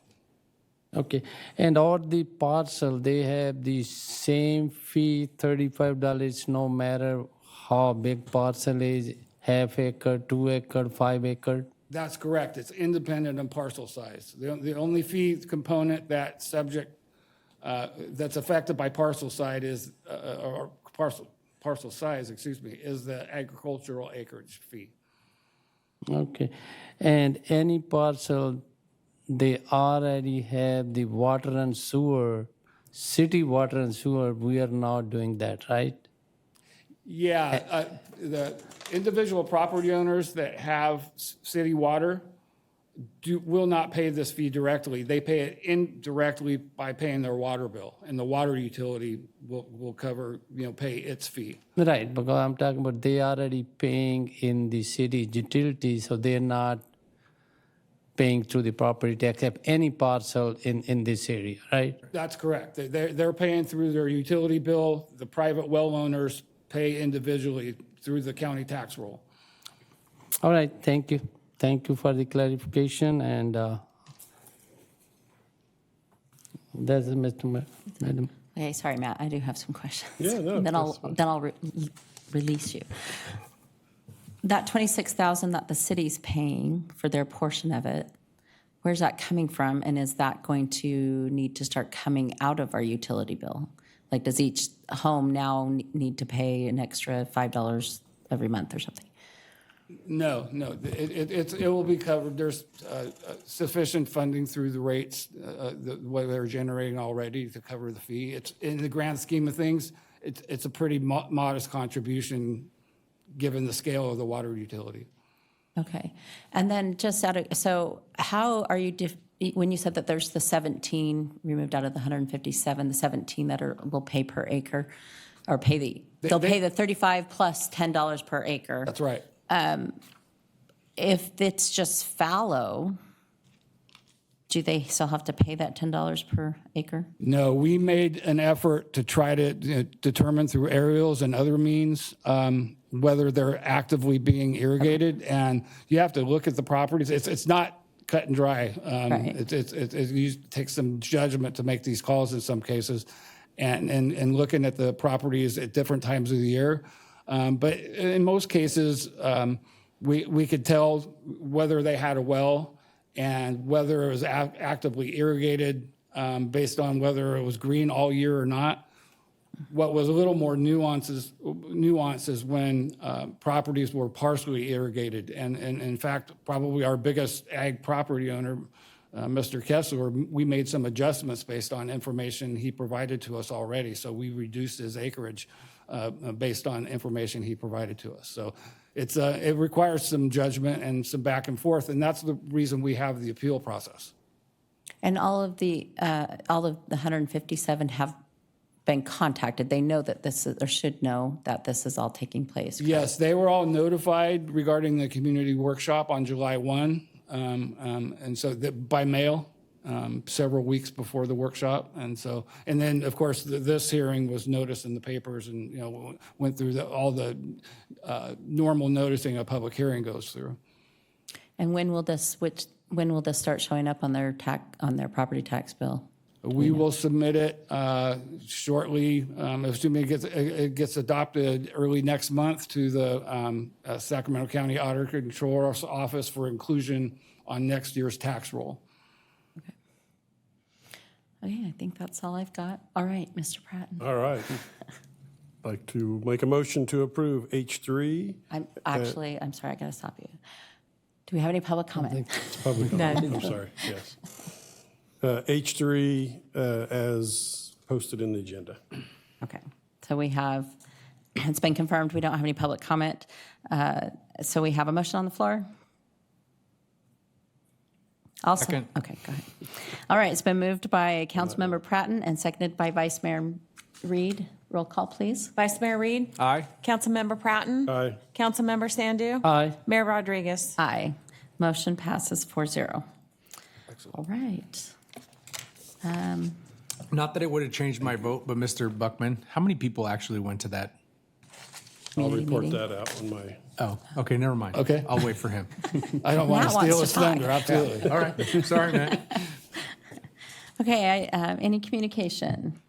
Okay, and all the parcel, they have the same fee, $35, no matter how big parcel is, half acre, 2 acre, 5 acre? That's correct. It's independent of parcel size. The only fee component that's subject, that's affected by parcel size is, or parcel size, excuse me, is the agricultural acreage fee. Okay, and any parcel, they already have the water and sewer, city water and sewer, we are not doing that, right? Yeah, the individual property owners that have city water will not pay this fee directly. They pay it indirectly by paying their water bill, and the water utility will cover, pay its fee. Right, because I'm talking about they already paying in the city utilities, so they're not paying through the property tax of any parcel in this area, right? That's correct. They're paying through their utility bill. The private well owners pay individually through the county tax roll. All right, thank you. Thank you for the clarification, and that's it, Madam. Okay, sorry, Matt, I do have some questions. Yeah, no, Then that's fine. I'll release you. That 26,000 that the city's paying for their portion of it, where's that coming from? And is that going to need to start coming out of our utility bill? Like, does each home now need to pay an extra $5 every month or something? No, it will be covered. There's sufficient funding through the rates, what they're generating already to cover the fee. It's, in the grand scheme of things, it's a pretty modest contribution given the scale of the water utility. Okay. And then just so how are you, when you said that there's the 17 removed out of the 157, the 17 that will pay per acre, or they'll pay the 35 plus $10 per acre. That's right. If it's just fallow, do they still have to pay that $10 per acre? No, we made an effort to try to determine through aerials and other means whether they're actively being irrigated. And you have to look at the properties. It's not cut and dry. Right. It takes some judgment to make these calls in some cases, and looking at the properties at different times of the year. But in most cases, we could tell whether they had a well and whether it was actively irrigated based on whether it was green all year or not. What was a little more nuance is when properties were partially irrigated. And in fact, probably our biggest ag property owner, Mr. Kessler, we made some adjustments based on information he provided to us already. So we reduced his acreage based on information he provided to us. So it requires some judgment and some back and forth, and that's the reason we have the appeal process. And all of the 157 have been contacted. They know that this is, or should know that this is all taking place. Yes, they were all notified regarding the community workshop on July 1, and so by mail. Several weeks before the workshop, and then of course this hearing was noticed in the papers, and went through all the normal noticing a public hearing goes through. And when will this start showing up on their property tax bill? We will submit it shortly, assuming it gets adopted early next month to the Sacramento County Auditor Controller's Office for inclusion on next year's tax roll. Okay, I think that's all I've got. All right, Mr. Pratton. All right. I'd like to make a motion to approve H3. I'm sorry, I got to stop you. Do we have any public comment? Public comment. I'm sorry, yes. H3 as posted in the agenda. Okay, so it's been confirmed, we don't have any public comment. So we have a motion on the floor? Also, Second. okay, go ahead. All right, it's been moved by Councilmember Pratton and seconded by Vice Mayor Reed. Roll call, please. Vice Mayor Reed? Aye. Councilmember Pratton? Aye. Councilmember Sandu? Aye. Mayor Rodriguez? Aye. Motion passes 4-0. All right. Not that it would have changed my vote, but Mr. Buckman, how many people actually went to that? I'll Community report meeting. that out on my, Oh, okay, never mind. Okay. I'll wait for him. I don't want to Matt wants steal to his talk. thunder, absolutely. All right, sorry, man. Okay, any communication?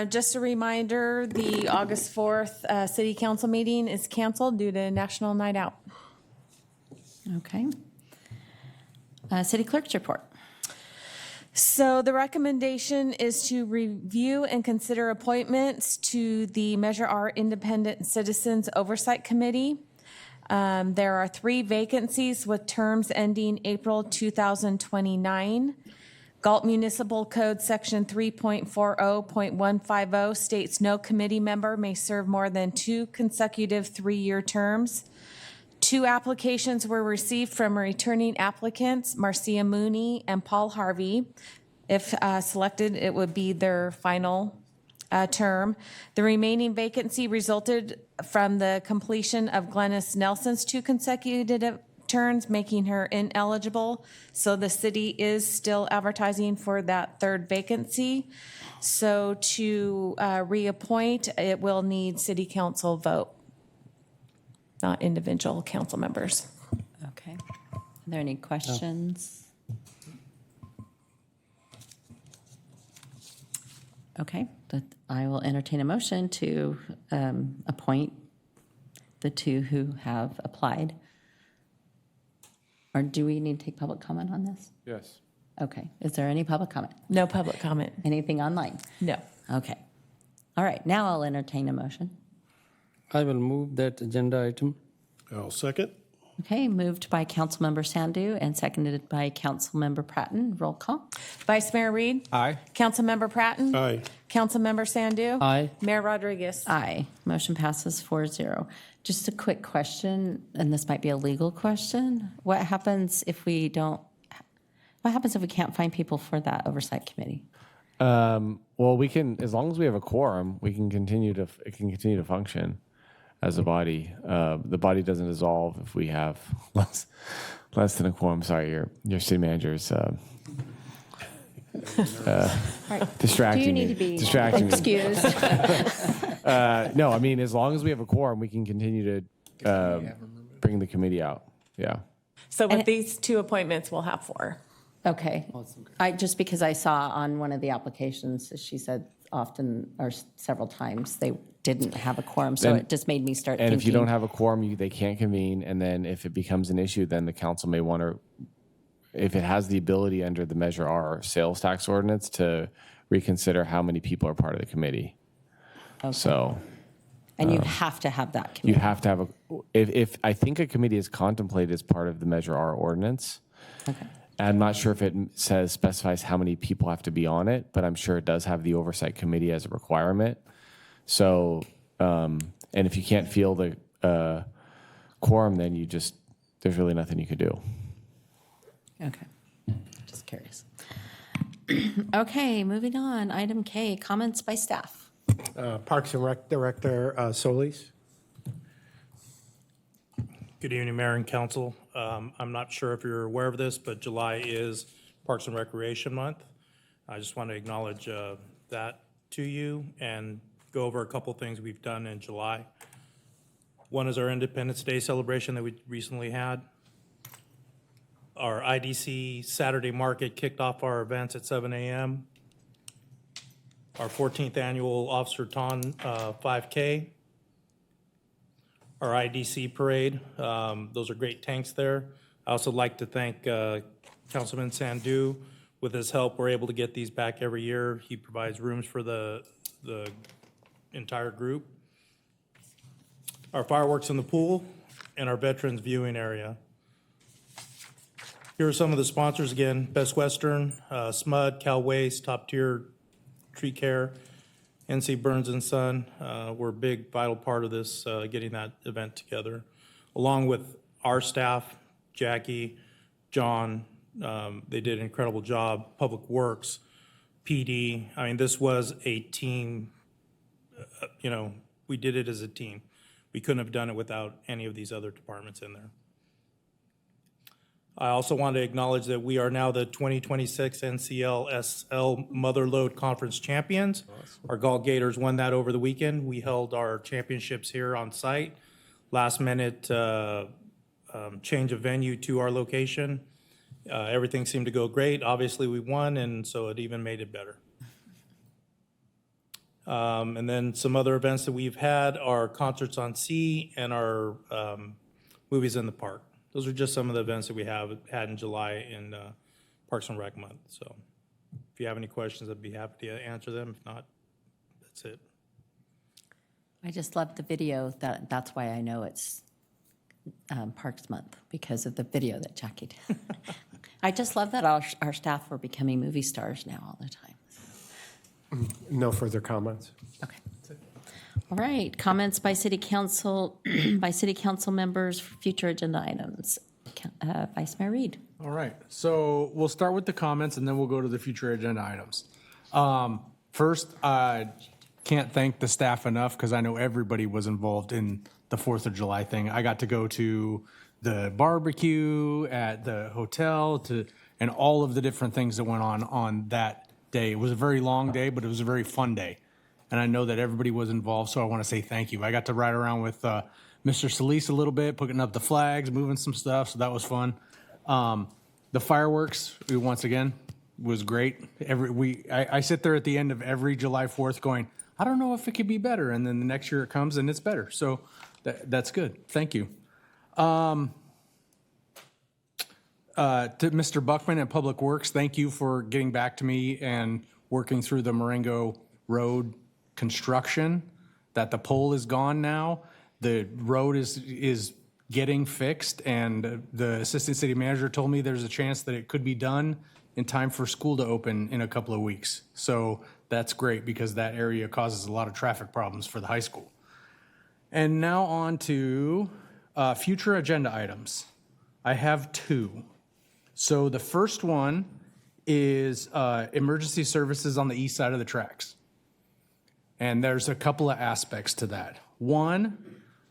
Just a reminder, the August 4th city council meeting is canceled due to National Night Out. Okay. City clerk's report. So the recommendation is to review and consider appointments to the Measure R Independent Citizens Oversight Committee. There are 3 vacancies with terms ending April 2029. Galt Municipal Code Section 3.40.150 states no committee member may serve more than 2 consecutive 3-year terms. 2 applications were received from returning applicants, Marcia Mooney and Paul Harvey. If selected, it would be their final term. The remaining vacancy resulted from the completion of Glennis Nelson's 2 consecutive terms, making her ineligible. So the city is still advertising for that 3rd vacancy. So to reappoint, it will need city council vote, not individual council members. Okay. Are there any questions? Okay, I will entertain a motion to appoint the 2 who have applied. Or do we need to take public comment on this? Yes. Okay, is there any public comment? No public comment. Anything online? No. Okay. All right, now I'll entertain a motion. I will move that agenda item. I'll second. Okay, moved by Councilmember Sandu and seconded by Councilmember Pratton. Roll call. Vice Mayor Reed? Aye. Councilmember Pratton? Aye. Councilmember Sandu? Aye. Mayor Rodriguez? Aye. Motion passes 4-0. Just a quick question, and this might be a legal question. What happens if we can't find people for that oversight committee? Well, we can, as long as we have a quorum, it can continue to function as a body. The body doesn't dissolve if we have less than a quorum. Sorry, your city manager's distracting Do you need me. to be Distracting me. excused? No, I mean, as long as we have a quorum, we can continue to bring the committee out. Yeah. So with these 2 appointments, we'll have 4. Okay. Just because I saw on one of the applications, she said often or several times they didn't have a quorum, so it just made me start thinking. And if you don't have a quorum, they can't convene. And then if it becomes an issue, then the council may want to, if it has the ability under the Measure R sales tax ordinance, to reconsider how many people are part of the committee. Okay. So. And you have to have that You committee. have to have if I think a committee is contemplated as part of the Measure R ordinance. Okay. I'm not sure if it specifies how many people have to be on it, but I'm sure it does have the oversight committee as a requirement. So, and if you can't field the quorum, then there's really nothing you could do. Okay. Just curious. Okay, moving on. Item K, comments by staff. Parks and Rec Director Solis. Good evening, Mayor and Council. I'm not sure if you're aware of this, but July is Parks and Recreation Month. I just want to acknowledge that to you and go over a couple things we've done in July. One is our Independence Day celebration that we recently had. Our IDC Saturday Market kicked off our events at 7 a.m. Our 14th annual Officer Ton 5K. Our IDC parade, those are great tanks there. I also like to thank Councilman Sandu. With his help, we're able to get these back every year. He provides rooms for the entire group. Our fireworks in the pool and our veterans viewing area. Here are some of the sponsors again: Best Western, SMUD, Cal Waste, Top Tier Tree Care, NC Burns and Son were a big, vital part of this, getting that event together, along with our staff, Jackie, John. They did an incredible job. Public Works, PD. I mean, this was a team. We did it as a team. We couldn't have done it without any of these other departments in there. I also want to acknowledge that we are now the 2026 NCL-SL Motherlode Conference champions. Our Galt Gators won that over the weekend. We held our championships here on site. Last minute change of venue to our location. Everything seemed to go great. Obviously, we won, and so it even made it better. And then some other events that we've had are Concerts on Sea and our Movies in the Park. Those are just some of the events that we have had in July in Parks and Rec month. So if you have any questions, I'd be happy to answer them. If not, that's it. I just love the video. That's why I know it's Parks Month, because of the video that Jackie did. I just love that our staff are becoming movie stars now all the time. No further comments. Okay. All right, comments by city council, by city council members for future agenda items. Vice Mayor Reed. All right, so we'll start with the comments and then we'll go to the future agenda items. First, I can't thank the staff enough because I know everybody was involved in the 4th of July thing. I got to go to the barbecue at the hotel and all of the different things that went on that day. It was a very long day, but it was a very fun day. And I know that everybody was involved, so I want to say thank you. I got to ride around with Mr. Solis a little bit, putting up the flags, moving some stuff, so that was fun. The fireworks, once again, was great. I sit there at the end of every July 4th going, I don't know if it could be better, and then the next year it comes and it's better. So that's good. Thank you. To Mr. Buckman at Public Works, thank you for getting back to me and working through the Marengo Road construction, that the pole is gone now. The road is getting fixed, and the assistant city manager told me there's a chance that it could be done in time for school to open in a couple of weeks. So that's great because that area causes a lot of traffic problems for the high school. And now on to future agenda items. I have 2. So the first one is emergency services on the east side of the tracks. And there's a couple of aspects to that. One,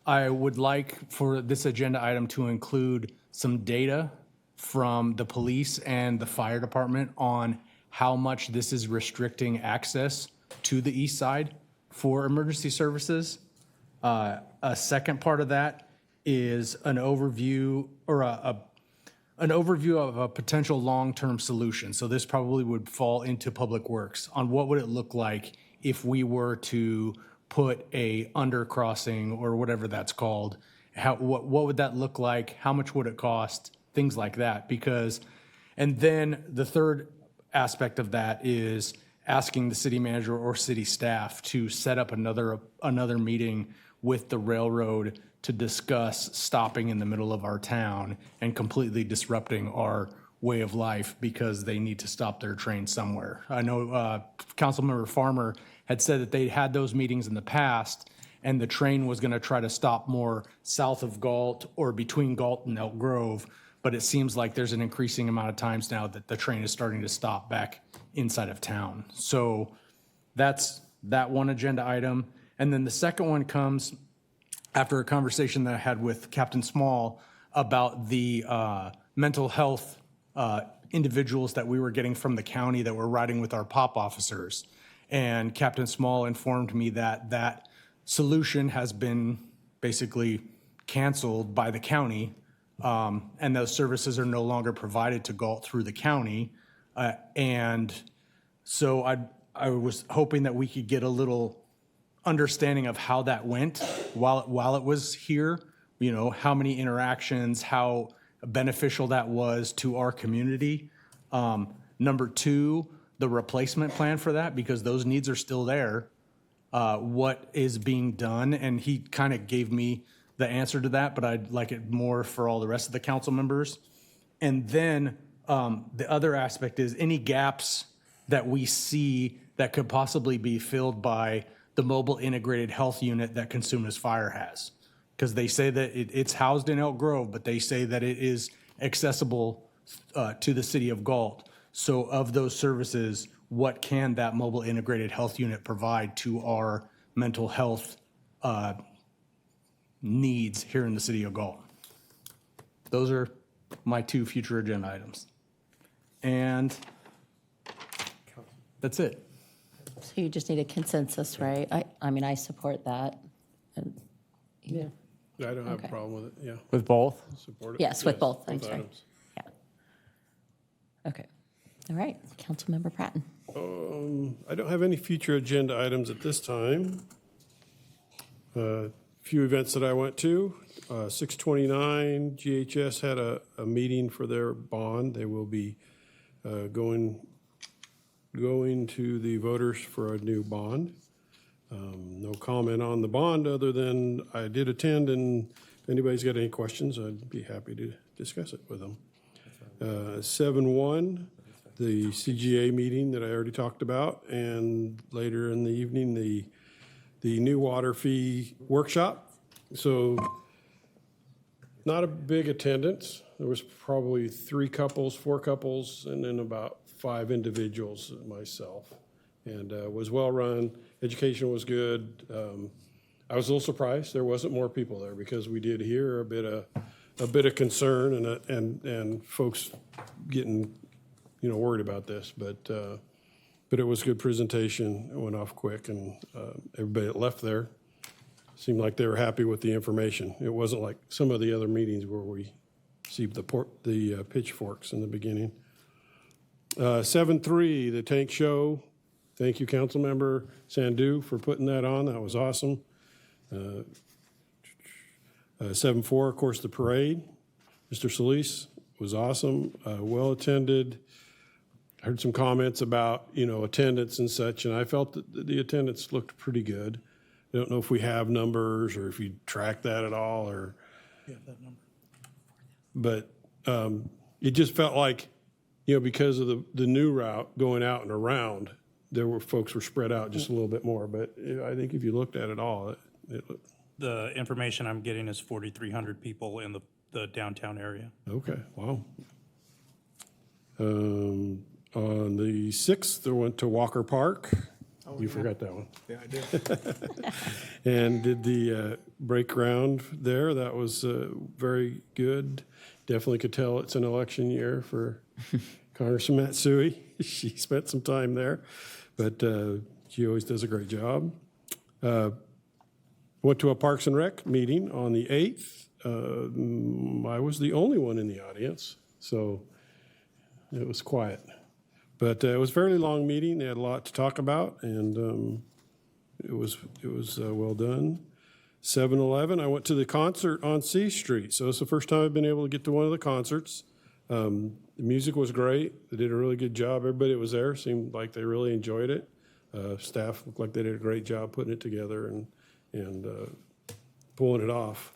I would like for this agenda item to include some data from the police and the fire department on how much this is restricting access to the east side for emergency services. A second part of that is an overview or an overview of a potential long-term solution. So this probably would fall into Public Works on what would it look like if we were to put a undercrossing or whatever that's called. What would that look like? How much would it cost? Things like that. And then the third aspect of that is asking the city manager or city staff to set up another meeting with the railroad to discuss stopping in the middle of our town and completely disrupting our way of life because they need to stop their train somewhere. I know Councilmember Farmer had said that they had those meetings in the past and the train was gonna try to stop more south of Galt or between Galt and Elk Grove, but it seems like there's an increasing amount of times now that the train is starting to stop back inside of town. So that's that one agenda item. And then the second one comes after a conversation that I had with Captain Small about the mental health individuals that we were getting from the county that were riding with our POP officers. And Captain Small informed me that that solution has been basically canceled by the county, and those services are no longer provided to Galt through the county. And so I was hoping that we could get a little understanding of how that went while it was here, you know, how many interactions, how beneficial that was to our community. Number 2, the replacement plan for that, because those needs are still there. What is being done, and he kind of gave me the answer to that, but I'd like it more for all the rest of the council members. And then the other aspect is any gaps that we see that could possibly be filled by the mobile integrated health unit that Consumers Fire has. Because they say that it's housed in Elk Grove, but they say that it is accessible to the city of Galt. So of those services, what can that mobile integrated health unit provide to our mental health needs here in the city of Galt? Those are my 2 future agenda items. And that's it. So you just need a consensus, right? I mean, I support that. And, Yeah, I don't have a Okay. problem with it, yeah. With both? Support it. Yes, with both, I'm sorry. items. Yeah. Okay. All right, Councilmember Pratton. I don't have any future agenda items at this time. Few events that I went to. 629, GHS had a meeting for their bond. They will be going to the voters for a new bond. No comment on the bond other than I did attend, and if anybody's got any questions, I'd be happy to discuss it with them. 7-1, the CGA meeting that I already talked about, and later in the evening, the new water fee workshop. So not a big attendance. There was probably 3 couples, 4 couples, and then about 5 individuals, myself. And it was well-run. Education was good. I was a little surprised there wasn't more people there because we did hear a bit of concern and folks getting worried about this. But it was a good presentation. It went off quick, and everybody that left there seemed like they were happy with the information. It wasn't like some of the other meetings where we received the pitchforks in the beginning. 7-3, the tank show. Thank you, Councilmember Sandu, for putting that on. That was awesome. 7-4, of course, the parade. Mr. Solis was awesome, well attended. I heard some comments about, attendance and such, and I felt that the attendance looked pretty good. I don't know if we have numbers or if you track that at all, or. You have that number. But it just felt like, because of the new route going out and around, folks were spread out just a little bit more. But I think if you looked at it all, The information I'm getting is 4,300 people in the downtown area. Okay, wow. On the 6th, I went to Walker Park. You forgot that one. Yeah, I did. And did the break ground there. That was very good. Definitely could tell it's an election year for Congressman Matsui. She spent some time there, but she always does a great job. Went to a Parks and Rec meeting on the 8th. I was the only one in the audience, so it was quiet. But it was a fairly long meeting. They had a lot to talk about, and it was well done. 7-11, I went to the concert on C Street. So it's the first time I've been able to get to one of the concerts. The music was great. They did a really good job. Everybody that was there seemed like they really enjoyed it. Staff looked like they did a great job putting it together and pulling it off.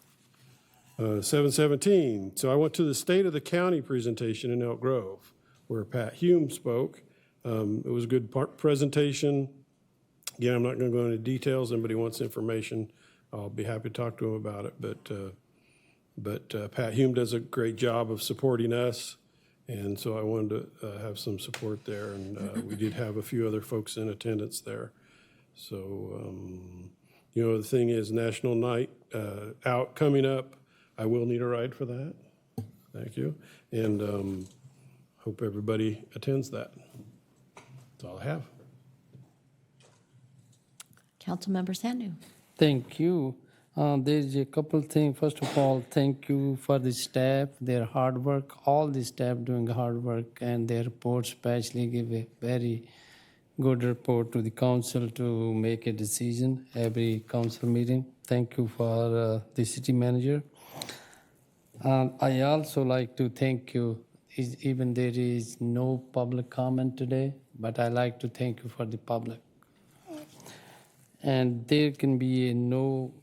7-17, so I went to the State of the County presentation in Elk Grove, where Pat Hume spoke. It was a good presentation. Again, I'm not going to go into details. Anybody wants information, I'll be happy to talk to him about it. But Pat Hume does a great job of supporting us, and so I wanted to have some support there. And we did have a few other folks in attendance there. So, the thing is, National Night Out coming up. I will need a ride for that. Thank you. And hope everybody attends that. That's all I have. Councilmember Sandu. Thank you. There's a couple things. First of all, thank you for the staff, their hard work, all the staff doing hard work, and their report especially give a very good report to the council to make a decision every council meeting. Thank you for the city manager. I also like to thank you, even there is no public comment today, but I like to thank you for the public. And there can be no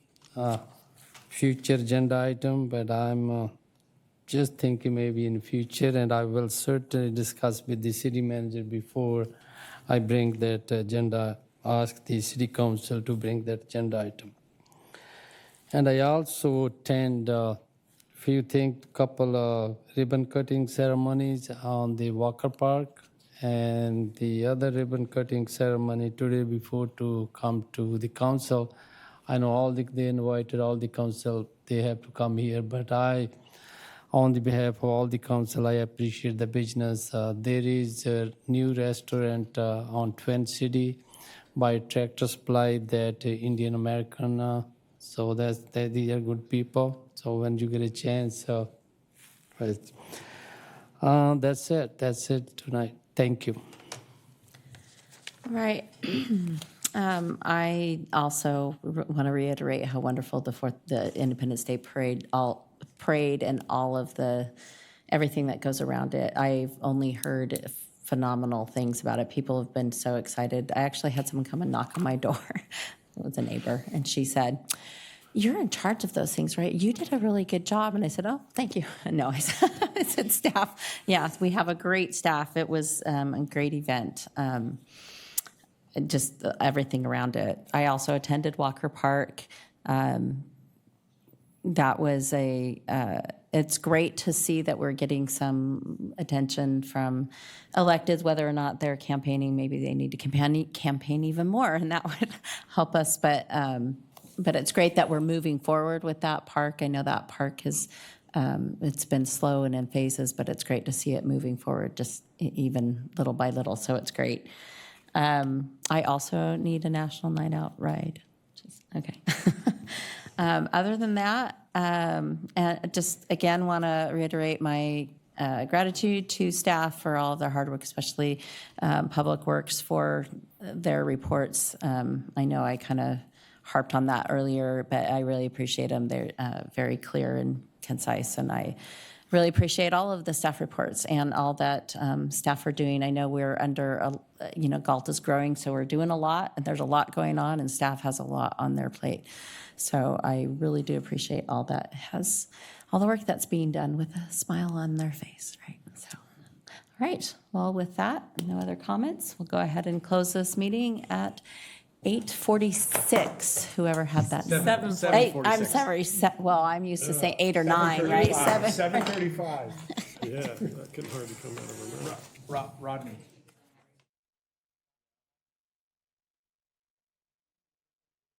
future agenda item, but I'm just thinking maybe in future, and I will certainly discuss with the city manager before I bring that agenda, ask the city council to bring that agenda item. And I also attend few things, couple ribbon cutting ceremonies on the Walker Park, and the other ribbon cutting ceremony today before to come to the council. I know they invited all the council, they have to come here, but on the behalf of all the council, I appreciate the business. There is a new restaurant on Twin City by Tractor Supply that Indian American, so these are good people. So when you get a chance, That's it. That's it tonight. Thank you. Right. I also want to reiterate how wonderful the Independence Day parade and all of everything that goes around it. I've only heard phenomenal things about it. People have been so excited. I actually had someone come and knock on my door. It was a neighbor, and she said, "You're in charge of those things, right? You did a really good job." And I said, "Oh, thank you." No, I said staff. Yes, we have a great staff. It was a great event. Just everything around it. I also attended Walker Park. That was it's great to see that we're getting some attention from electeds, whether or not they're campaigning. Maybe they need to campaign even more, and that would help us. But it's great that we're moving forward with that park. I know that park has, it's been slow and in phases, but it's great to see it moving forward just even little by little, so it's great. I also need a National Night Out ride. Okay. Other than that, just again want to reiterate my gratitude to staff for all of their hard work, especially Public Works for their reports. I know I kind of harped on that earlier, but I really appreciate them. They're very clear and concise, and I really appreciate all of the staff reports and all that staff are doing. I know we're under, Galt is growing, so we're doing a lot, and there's a lot going on, and staff has a lot on their plate. So I really do appreciate all the work that's being done with a smile on their face, right? So, all right. Well, with that, no other comments. We'll go ahead and close this meeting at 8:46. Whoever had that? 7:46. I'm sorry. Well, I'm used to saying 8 or 9, right? 7. 7:35. Yeah, that can hardly come out of her mouth. Rodney.